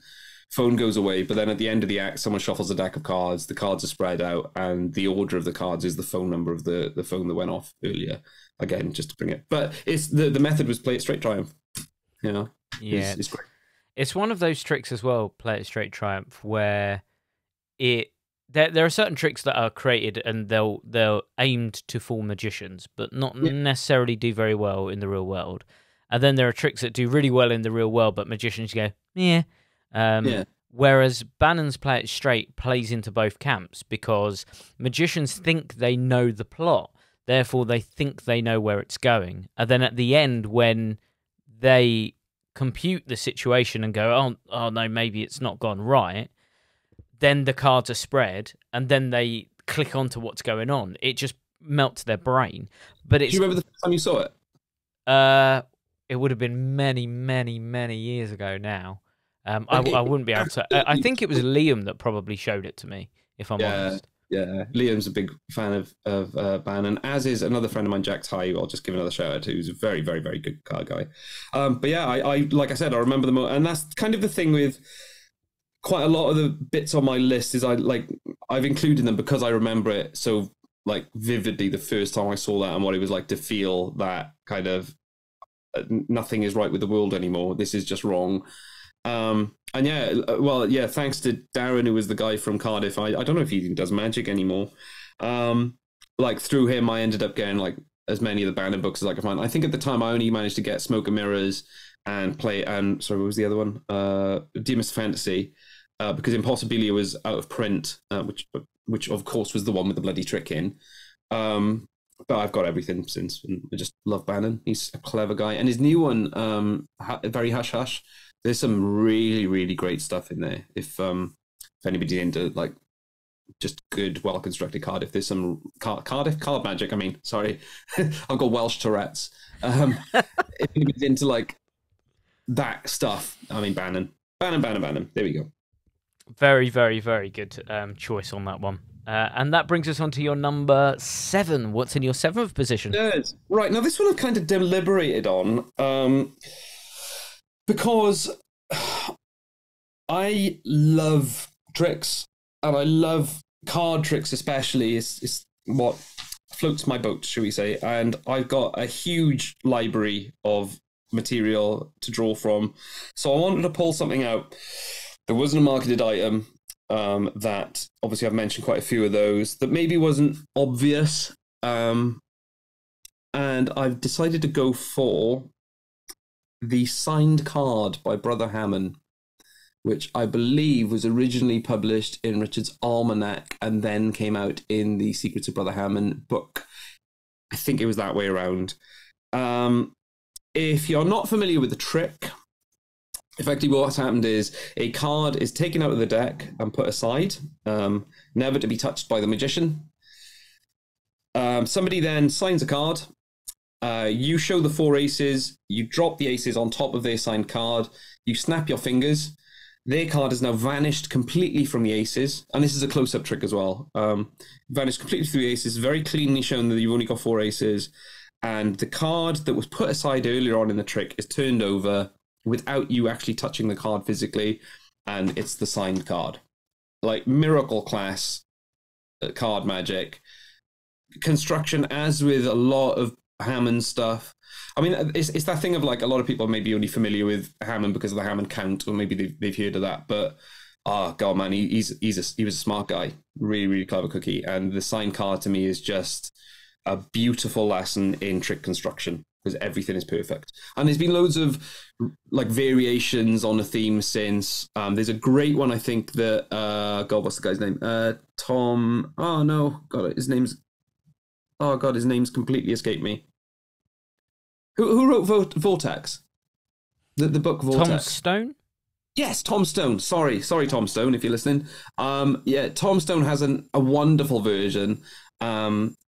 phone goes away, but then at the end of the act, someone shuffles a deck of cards, the cards are spread out, and the order of the cards is the phone number of the phone that went off earlier. Again, just to bring it. But it's the method was play it straight triumph. Yeah. It's great. It's one of those tricks as well, play it straight triumph, where there are certain tricks that are created and they're aimed to fool magicians, but not necessarily do very well in the real world. And then there are tricks that do really well in the real world, but magicians go, yeah. Whereas Bannon's play it straight plays into both camps, because magicians think they know the plot, therefore they think they know where it's going. And then at the end, when they compute the situation and go, oh no, maybe it's not gone right, then the cards are spread, and then they click onto what's going on. It just melts their brain. But do you remember the first time you saw it? It would have been many, many, many years ago now. I wouldn't be able to. I think it was Liam that probably showed it to me, if I'm honest. Yeah, Liam's a big fan of Bannon, as is another friend of mine, Jack Ty, who I'll just give another shout out to, who's a very, very, very good card guy. But yeah, I like I said, I remember them all, and that's kind of the thing with quite a lot of the bits on my list is I've included them because I remember it so like vividly the first time I saw that and what it was like to feel that kind of nothing is right with the world anymore. This is just wrong. And thanks to Darren, who was the guy from Cardiff. I don't know if he even does magic anymore. Like through him, I ended up getting like as many of the Bannon books as I could find. I think at the time I only managed to get Smoke and Mirrors and sorry, what was the other one? Demas Fantasy, because Impossibilia was out of print, which of course was the one with the bloody trick in. But I've got everything since, and I just love Bannon. He's a clever guy, and his new one, very hush hush. There's some really, really great stuff in there. If anybody's into like just good, well constructed Cardiff, there's some Cardiff card magic. I mean, sorry, I've got Welsh Tourette's. If anybody's into like that stuff, I mean, Bannon. There we go. Very, very, very good choice on that one. And that brings us on to your number 7. What's in your 7th position? Yes. Right, now this one I've kind of deliberated on because I love tricks, and I love card tricks especially. It's what floats my boat, shall we say. And I've got a huge library of material to draw from. So I wanted to pull something out. There wasn't a marketed item. That obviously I've mentioned quite a few of those that maybe wasn't obvious, and I've decided to go for the signed card by Brother Hammond, which I believe was originally published in Richard's Almanac and then came out in the Secrets of Brother Hammond book. I think it was that way around. If you're not familiar with the trick, effectively what's happened is a card is taken out of the deck and put aside, never to be touched by the magician. Somebody then signs a card. You show the 4 aces. You drop the aces on top of their signed card. You snap your fingers. Their card has now vanished completely from the aces. And this is a close-up trick as well. Vanished completely through the aces. Very cleanly shown that you've only got 4 aces. And the card that was put aside earlier on in the trick is turned over without you actually touching the card physically, and it's the signed card. Like miracle class card magic. Construction, as with a lot of Hammond stuff. I mean, it's that thing of like a lot of people may be only familiar with Hammond because of the Hammond count, or maybe they've heard of that, but God, man, he was a smart guy. Really, really clever cookie. And the signed card to me is just a beautiful lesson in trick construction, because everything is perfect. And there's been loads of like variations on the theme since. There's a great one, I think, that God, what's the guy's name? Tom. Oh no, God, his name's completely escaped me. Who wrote Vortex? The book Vortex. Tom Stone? Yes, Tom Stone. Sorry, Tom Stone, if you're listening. Tom Stone has a wonderful version.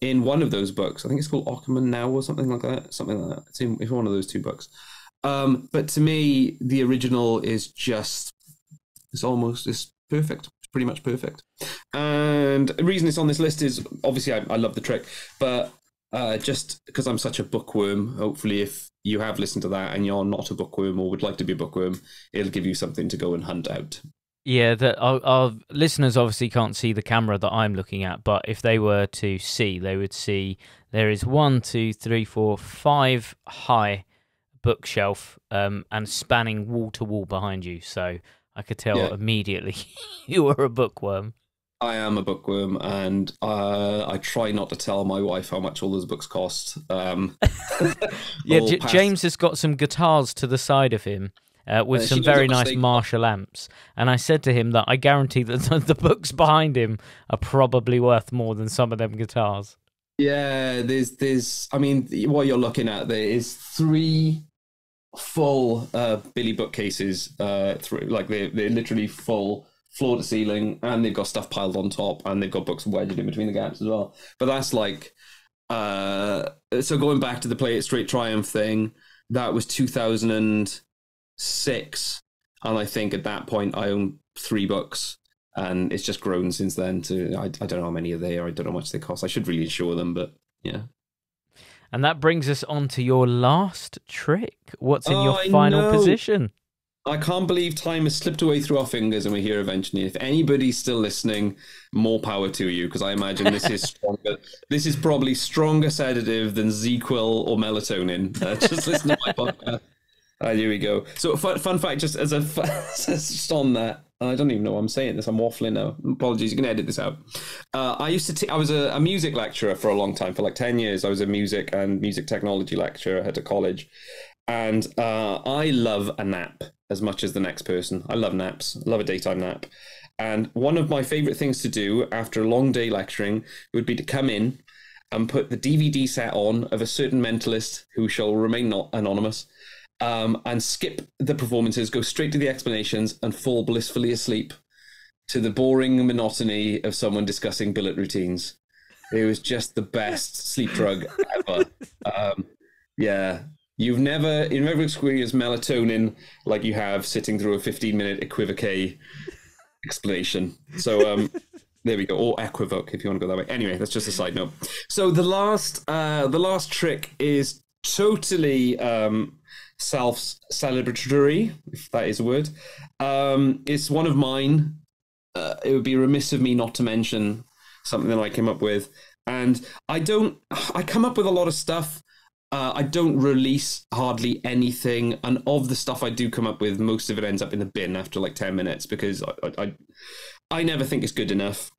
In one of those books, I think it's called Ockerman Now or something like that. It's in one of those 2 books. But to me, the original is just, it's perfect. It's pretty much perfect. And the reason it's on this list is, obviously, I love the trick, but just because I'm such a bookworm, hopefully if you have listened to that and you're not a bookworm or would like to be a bookworm, it'll give you something to go and hunt out. Yeah, that our listeners obviously can't see the camera that I'm looking at, but if they were to see, they would see there is 1, 2, 3, 4, 5 high bookshelf and spanning wall to wall behind you. So I could tell immediately you were a bookworm. I am a bookworm, and I try not to tell my wife how much all those books cost. James has got some guitars to the side of him. With some very nice Marshall amps. And I said to him that I guarantee that the books behind him are probably worth more than some of them guitars. Yeah, there's I mean, what you're looking at there is 3 full Billy bookcases, like they're literally full floor to ceiling, and they've got stuff piled on top, and they've got books wedged in between the gaps as well. But that's like, so going back to the Play It Straight Triumph thing, that was 2006, and I think at that point I owned 3 books, and it's just grown since then to I don't know how many are there. I don't know how much they cost. I should really insure them, but yeah. And that brings us on to your last trick. What's in your final position? I can't believe time has slipped away through our fingers and we're here eventually. If anybody's still listening, more power to you, because I imagine this is stronger. This is probably stronger sedative than ZQL or melatonin. Just listen to my podcast. Here we go. So fun fact, just as a just on that, I don't even know why I'm saying this. I'm waffling now. Apologies, you can edit this out. I was a music lecturer for a long time, for like 10 years. I was a music and music technology lecturer at a college. And I love a nap as much as the next person. I love naps. I love a daytime nap. And one of my favorite things to do after a long day lecturing would be to come in and put the DVD set on of a certain mentalist who shall remain not anonymous, and skip the performances, go straight to the explanations, and fall blissfully asleep to the boring monotony of someone discussing billet routines. It was just the best sleep drug ever. Yeah. You've never experienced melatonin like you have sitting through a 15-minute equivoque explanation. So there we go. Or equivoque, if you want to go that way. Anyway, that's just a side note. So the last trick is totally self-celebratory, if that is a word. It's one of mine. It would be remiss of me not to mention something that I came up with. And I come up with a lot of stuff. I don't release hardly anything, and of the stuff I do come up with, most of it ends up in the bin after like 10 minutes, because I never think it's good enough.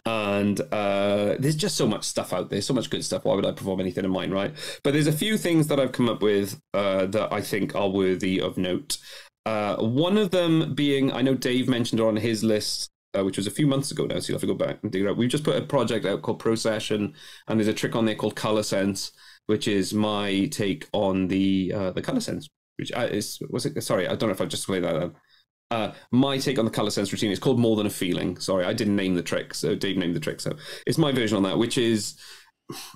And there's just so much stuff out there, so much good stuff. Why would I perform anything in mine, right? But there's a few things that I've come up with that I think are worthy of note. One of them being, I know Dave mentioned it on his list, which was a few months ago now, so you'll have to go back and dig it out. We've just put a project out called Procession, and there's a trick on there called Color Sense, which is my take on the color sense, which sorry, I don't know if I just played that out. My take on the color sense routine is called More Than a Feeling. Sorry, I didn't name the trick, so Dave named the trick. So it's my version on that, which is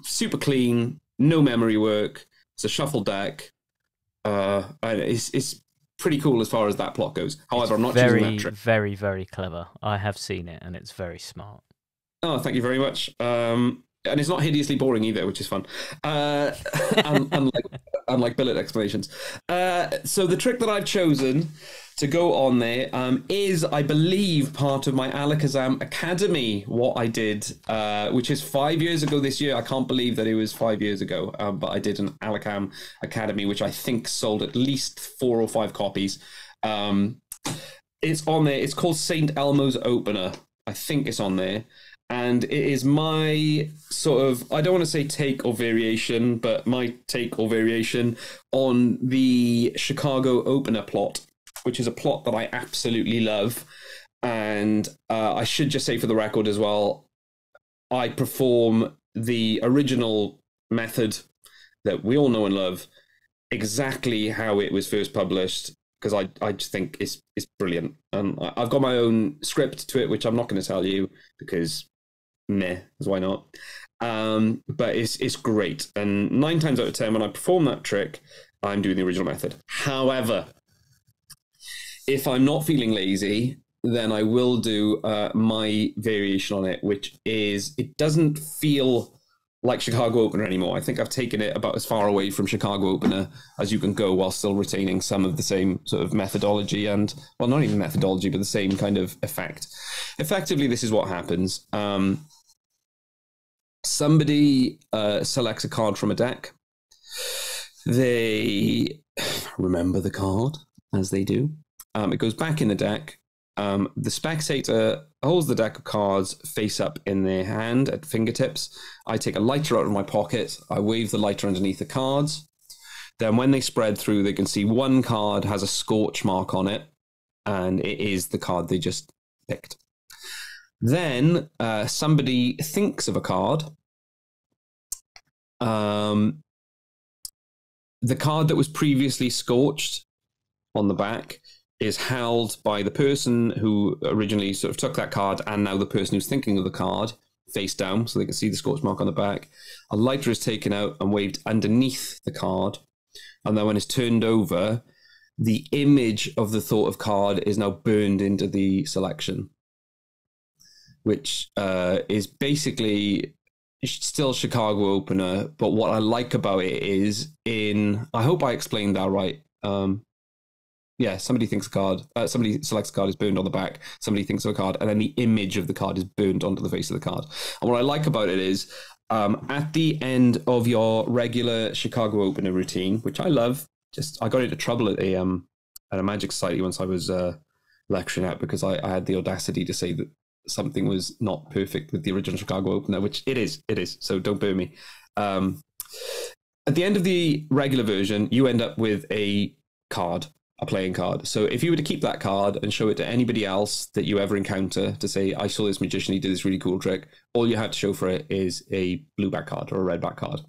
super clean, no memory work. It's a shuffle deck. And it's pretty cool as far as that plot goes. However, I'm not choosing that trick. Very, very clever. I have seen it, and it's very smart. Oh, thank you very much. And it's not hideously boring either, which is fun. Unlike billet explanations. So the trick that I've chosen to go on there is, I believe, part of my Alakazam Academy, what I did, which is 5 years ago this year. I can't believe that it was 5 years ago, but I did an Alakazam Academy, which I think sold at least 4 or 5 copies. It's on there. It's called St. Elmo's Opener. I think it's on there. And it is my sort of, I don't want to say take or variation, but my take or variation on the Chicago opener plot, which is a plot that I absolutely love. And I should just say for the record as well, I perform the original method that we all know and love exactly how it was first published, because I just think it's brilliant. I've got my own script to it, which I'm not going to tell you because... meh, because why not? But it's great. And 9 times out of 10, when I perform that trick, I'm doing the original method. However, if I'm not feeling lazy, then I will do my variation on it, which is, it doesn't feel like Chicago Opener anymore. I think I've taken it about as far away from Chicago Opener as you can go while still retaining some of the same sort of methodology and, well, not even methodology, but the same kind of effect. Effectively, this is what happens. Somebody selects a card from a deck. They remember the card, as they do. It goes back in the deck. The spectator holds the deck of cards face up in their hand at fingertips. I take a lighter out of my pocket. I wave the lighter underneath the cards. Then when they spread through, they can see one card has a scorch mark on it, and it is the card they just picked. Then somebody thinks of a card. The card that was previously scorched on the back is held by the person who originally sort of took that card, and now the person who's thinking of the card, face down, so they can see the scorch mark on the back. A lighter is taken out and waved underneath the card, and then when it's turned over, the image of the thought of card is now burned into the selection, which is basically still Chicago Opener, but what I like about it is I hope I explained that right. Yeah, somebody thinks a card, somebody selects a card, is burned on the back, somebody thinks of a card, and then the image of the card is burned onto the face of the card. And what I like about it is, at the end of your regular Chicago Opener routine, which I love, I got into trouble at a Magic Society once I was lecturing out because I had the audacity to say that something was not perfect with the original Chicago Opener, which it is, so don't burn me. At the end of the regular version, you end up with a card, a playing card. So if you were to keep that card and show it to anybody else that you ever encounter to say, I saw this magician, he did this really cool trick, all you have to show for it is a blue back card or a red back card.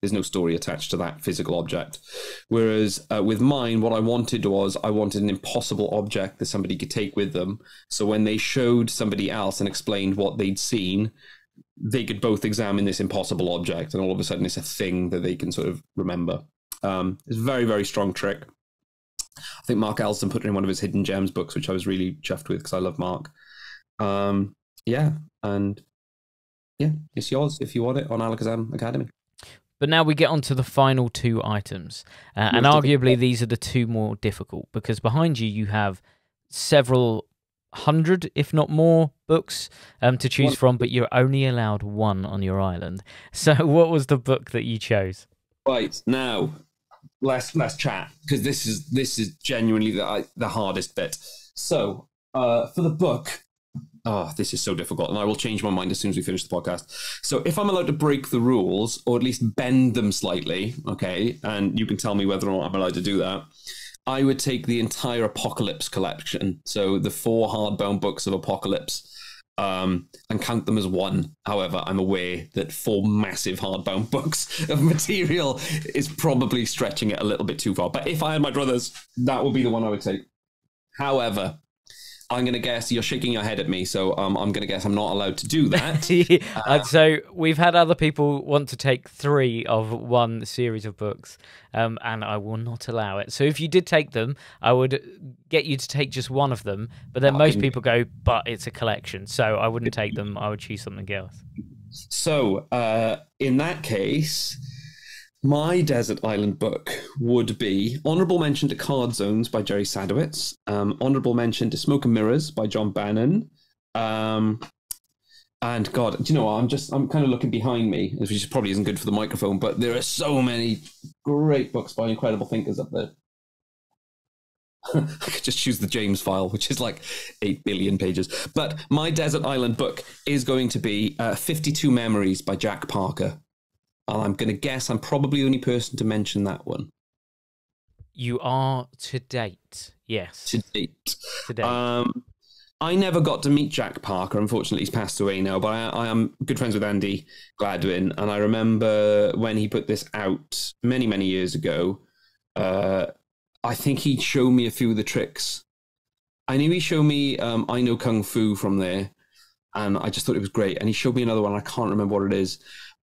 There's no story attached to that physical object. Whereas with mine, what I wanted an impossible object that somebody could take with them. So when they showed somebody else and explained what they'd seen, they could both examine this impossible object, and all of a sudden it's a thing that they can sort of remember. It's a very, very strong trick. I think Mark Elston put it in one of his Hidden Gems books, which I was really chuffed with because I love Mark. It's yours if you want it on Alakazam Academy. But now we get on to the final two items. And arguably these are the two more difficult, because behind you have several hundred, if not more, books to choose from, but you're only allowed one on your island. So what was the book that you chose? Right, now, let's chat, because this is genuinely the hardest bit. So, for the book... Oh, this is so difficult, and I will change my mind as soon as we finish the podcast. So if I'm allowed to break the rules, or at least bend them slightly, okay, and you can tell me whether or not I'm allowed to do that, I would take the entire Apocalypse collection, so the 4 hardbound books of Apocalypse, and count them as one. However, I'm aware that 4 massive hardbound books of material is probably stretching it a little bit too far. But if I had my druthers, that would be the one I would take. However... I'm going to guess you're shaking your head at me, so I'm going to guess I'm not allowed to do that. So we've had other people want to take 3 of one series of books, and I will not allow it. So if you did take them, I would get you to take just one of them, but then most people go, but it's a collection, so I wouldn't take them. I would choose something else. So in that case... my desert island book would be honorable mention to Card Zones by Jerry Sadowitz, honorable mention to Smoke and Mirrors by John Bannon, and God, do you know what? I'm kind of looking behind me, which probably isn't good for the microphone, but there are so many great books by incredible thinkers up there. I could just choose the James file, which is like 8 billion pages. But my desert island book is going to be 52 Memories by Jack Parker. And I'm going to guess I'm probably the only person to mention that one. You are to date, yes. To date. I never got to meet Jack Parker. Unfortunately, he's passed away now. But I am good friends with Andy Gladwin. And I remember when he put this out many, many years ago, I think he'd show me a few of the tricks. I knew he showed me I Know Kung Fu from there. And I just thought it was great. And he showed me another one. I can't remember what it is.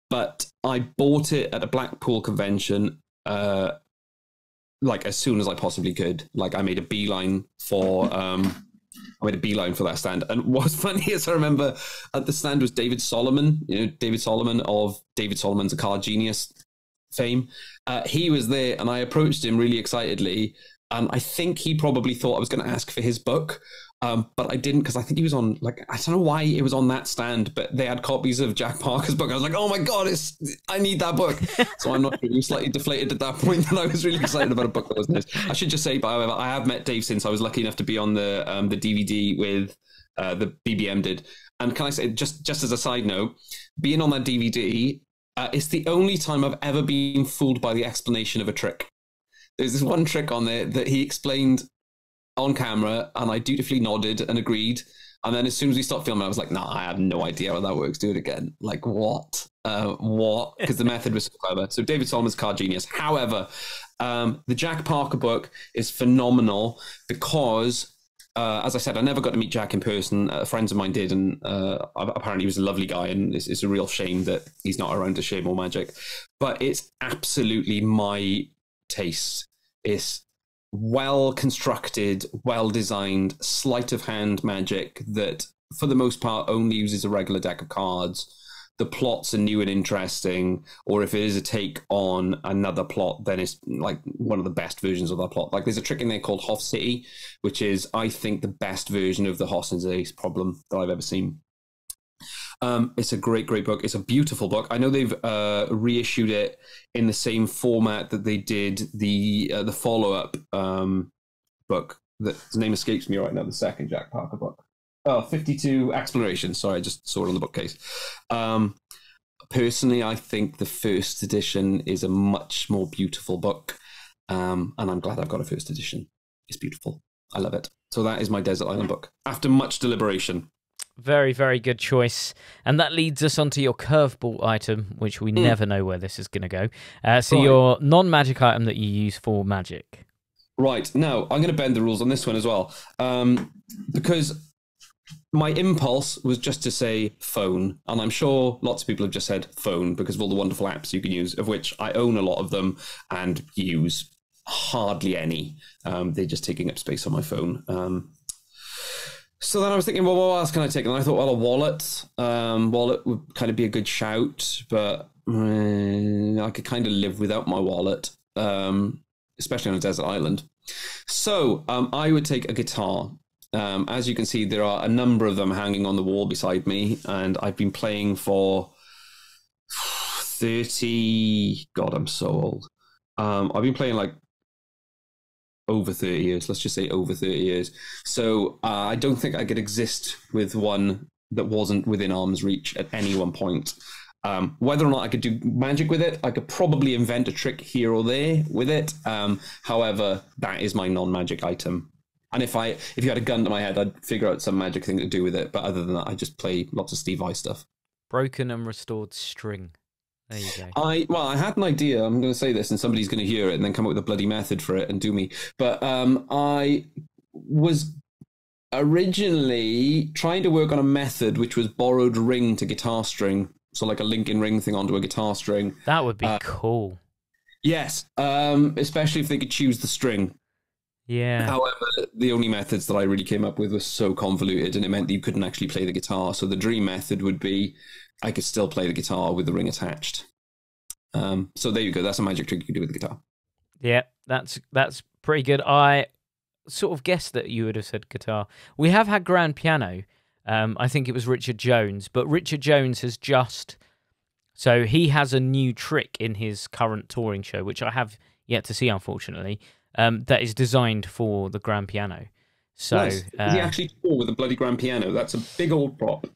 But I bought it at a Blackpool convention, like as soon as I possibly could. Like I made a beeline for, I made a beeline for that stand. And what's funny is I remember at the stand was David Solomon, David Solomon of David Solomon's A Card Genius fame. He was there, and I approached him really excitedly. And I think he probably thought I was going to ask for his book. But I didn't, because I think he was on, like, I don't know why it was on that stand, but they had copies of Jack Parker's book. I was like, oh my God, I need that book. So I'm not really slightly deflated at that point, that I was really excited about a book that was nice. I should just say, however, I have met Dave since. I was lucky enough to be on the DVD with the BBM did. And can I say, just as a side note, being on that DVD, it's the only time I've ever been fooled by the explanation of a trick. There's this one trick on there that he explained on camera, and I dutifully nodded and agreed. And then as soon as we stopped filming, I was like, nah, I have no idea how that works. Do it again. Like, what? What? Because the method was so clever. So David Solomon's Card Genius. However, the Jack Parker book is phenomenal because, as I said, I never got to meet Jack in person. Friends of mine did, and apparently he was a lovely guy, and it's a real shame that he's not around to share more magic. But it's absolutely my taste. It's well constructed, well designed, sleight of hand magic that for the most part only uses a regular deck of cards. The plots are new and interesting, or if it is a take on another plot, then it's like one of the best versions of that plot. Like there's a trick in there called Hoth City, which is, I think, the best version of the Hossen's Ace problem that I've ever seen. It's a great book. It's a beautiful book. I know they've reissued it in the same format that they did the follow-up book. The name escapes me right now, the second Jack Parker book. 52 Explorations. Sorry, I just saw it on the bookcase. Personally, I think the first edition is a much more beautiful book, and I'm glad I've got a first edition. It's beautiful. I love it. So that is my Desert Island book, after much deliberation. Very, very good choice. And that leads us onto your curveball item, which we never know where this is going to go. So right. Your non-magic item that you use for magic. Right. Now, I'm going to bend the rules on this one as well. Because my impulse was just to say phone. And I'm sure lots of people have just said phone because of all the wonderful apps you can use, of which I own a lot of them and use hardly any. They're just taking up space on my phone. So then I was thinking, well, what else can I take? And I thought, well, a wallet. Wallet would kind of be a good shout, but I could kind of live without my wallet, especially on a desert island. So I would take a guitar. As you can see, there are a number of them hanging on the wall beside me, and I've been playing for 30... God, I'm so old. I've been playing like over 30 years, let's just say over 30 years. So I don't think I could exist with one that wasn't within arm's reach at any one point. Whether or not I could do magic with it, I could probably invent a trick here or there with it. However, that is my non-magic item. And if you had a gun to my head, I'd figure out some magic thing to do with it. But other than that, I just play lots of Steve Vai stuff. Broken and restored string. There you go. I had an idea. I'm going to say this, and somebody's going to hear it and then come up with a bloody method for it and do me. But I was originally trying to work on a method which was borrowed ring to guitar string. So like a Lincoln ring thing onto a guitar string. That would be cool. Yes, especially if they could choose the string. Yeah. However, the only methods that I really came up with were so convoluted, and it meant that you couldn't actually play the guitar. So the dream method would be I could still play the guitar with the ring attached. So there you go. That's a magic trick you can do with the guitar. Yeah, that's pretty good. I sort of guessed that you would have said guitar. We have had grand piano. I think it was Richard Jones, but Richard Jones has just... So he has a new trick in his current touring show, which I have yet to see, unfortunately, that is designed for the grand piano. So nice. Does he actually tour with a bloody grand piano? That's a big old prop.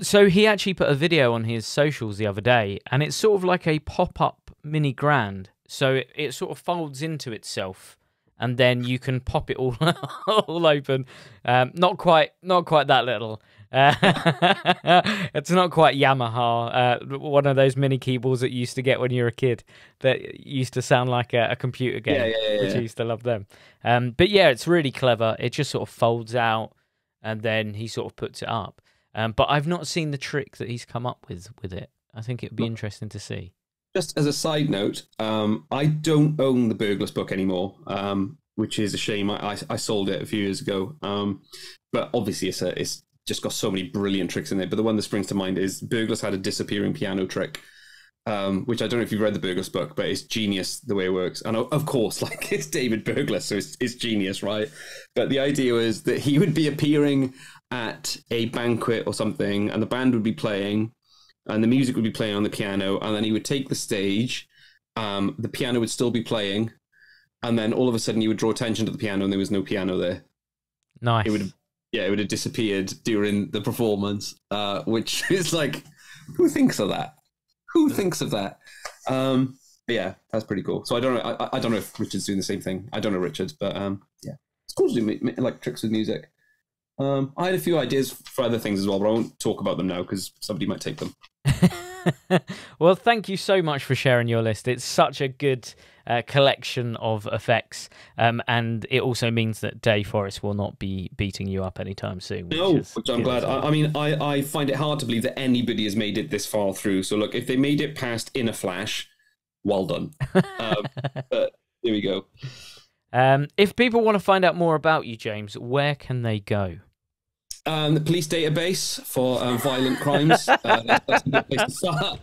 So he actually put a video on his socials the other day, and it's sort of like a pop-up mini grand. So it sort of folds into itself, and then you can pop it all all open. Not quite that little. It's not quite Yamaha, one of those mini keyboards that you used to get when you were a kid that used to sound like a computer game, which I used to love them. But yeah, it's really clever. It just sort of folds out, and then he sort of puts it up. But I've not seen the trick that he's come up with it. I think it would be interesting to see. Just as a side note, I don't own the Burglars book anymore. which is a shame. I sold it a few years ago. But obviously it's just got so many brilliant tricks in it. But the one that springs to mind is Burglar's had a disappearing piano trick, which I don't know if you've read the Burglar's book, but it's genius the way it works. And of course, like, it's David Burglar, so it's genius, right? But the idea was that he would be appearing at a banquet or something, and the band would be playing, and the music would be playing on the piano, and then he would take the stage, the piano would still be playing, and then all of a sudden you would draw attention to the piano and there was no piano there. Nice. It would have disappeared during the performance, which is like, who thinks of that? Who thinks of that? Yeah, that's pretty cool. So I don't know. I don't know if Richard's doing the same thing. I don't know Richard, but yeah, it's cool to do like tricks with music. I had a few ideas for other things as well, but I won't talk about them now because somebody might take them. Well, thank you so much for sharing your list. It's such a good collection of effects, and it also means that Dave Forrest will not be beating you up anytime soon. Which I'm glad. I mean, I find it hard to believe that anybody has made it this far through. So look, if they made it past In a Flash, well done. But here we go. If people want to find out more about you, James, where can they go? The police database for violent crimes. That's a good place to start.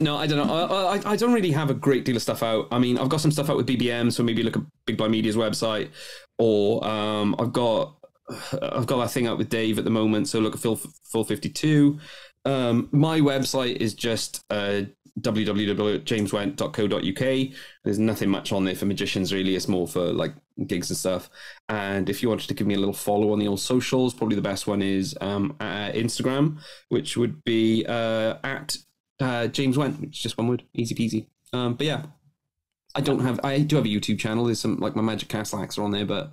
No, I don't know. I don't really have a great deal of stuff out. I mean, I've got some stuff out with BBM, so maybe look at Big Blind Media's website, or I've got that thing out with Dave at the moment, so look at Full 52. My website is just www.jameswent.co.uk. There's nothing much on there for magicians, really. It's more for like gigs and stuff. And if you wanted to give me a little follow on the old socials, probably the best one is Instagram, which would be at James Went, which is just one word, easy peasy. But yeah, I do have a YouTube channel. There's some, like, my Magic Castle hacks are on there, but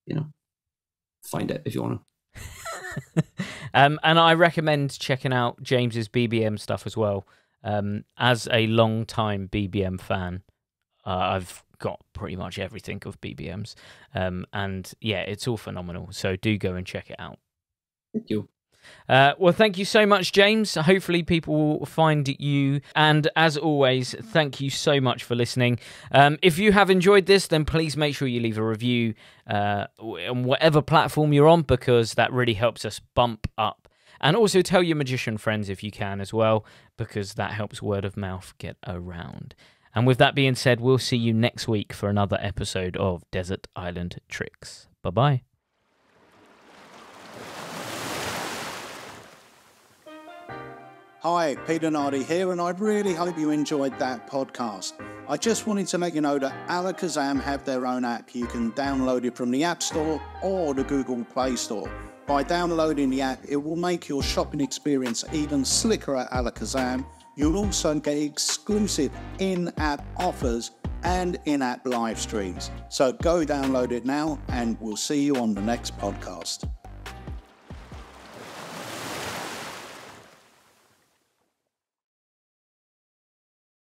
you know, find it if you want to. And I recommend checking out James's BBM stuff as well. As a long-time BBM fan, I've got pretty much everything of BBMs. And yeah, it's all phenomenal. So do go and check it out. Thank you. Well, thank you so much, James. Hopefully people will find you. And as always, thank you so much for listening. If you have enjoyed this, then please make sure you leave a review on whatever platform you're on, because that really helps us bump up. And also tell your magician friends if you can as well, because that helps word of mouth get around. And with that being said, we'll see you next week for another episode of Desert Island Tricks. Bye-bye. Hi, Peter Nardi here, and I really hope you enjoyed that podcast. I just wanted to let you know that Alakazam have their own app. You can download it from the App Store or the Google Play Store. By downloading the app, it will make your shopping experience even slicker at Alakazam. You'll also get exclusive in-app offers and in-app live streams. So go download it now, and we'll see you on the next podcast.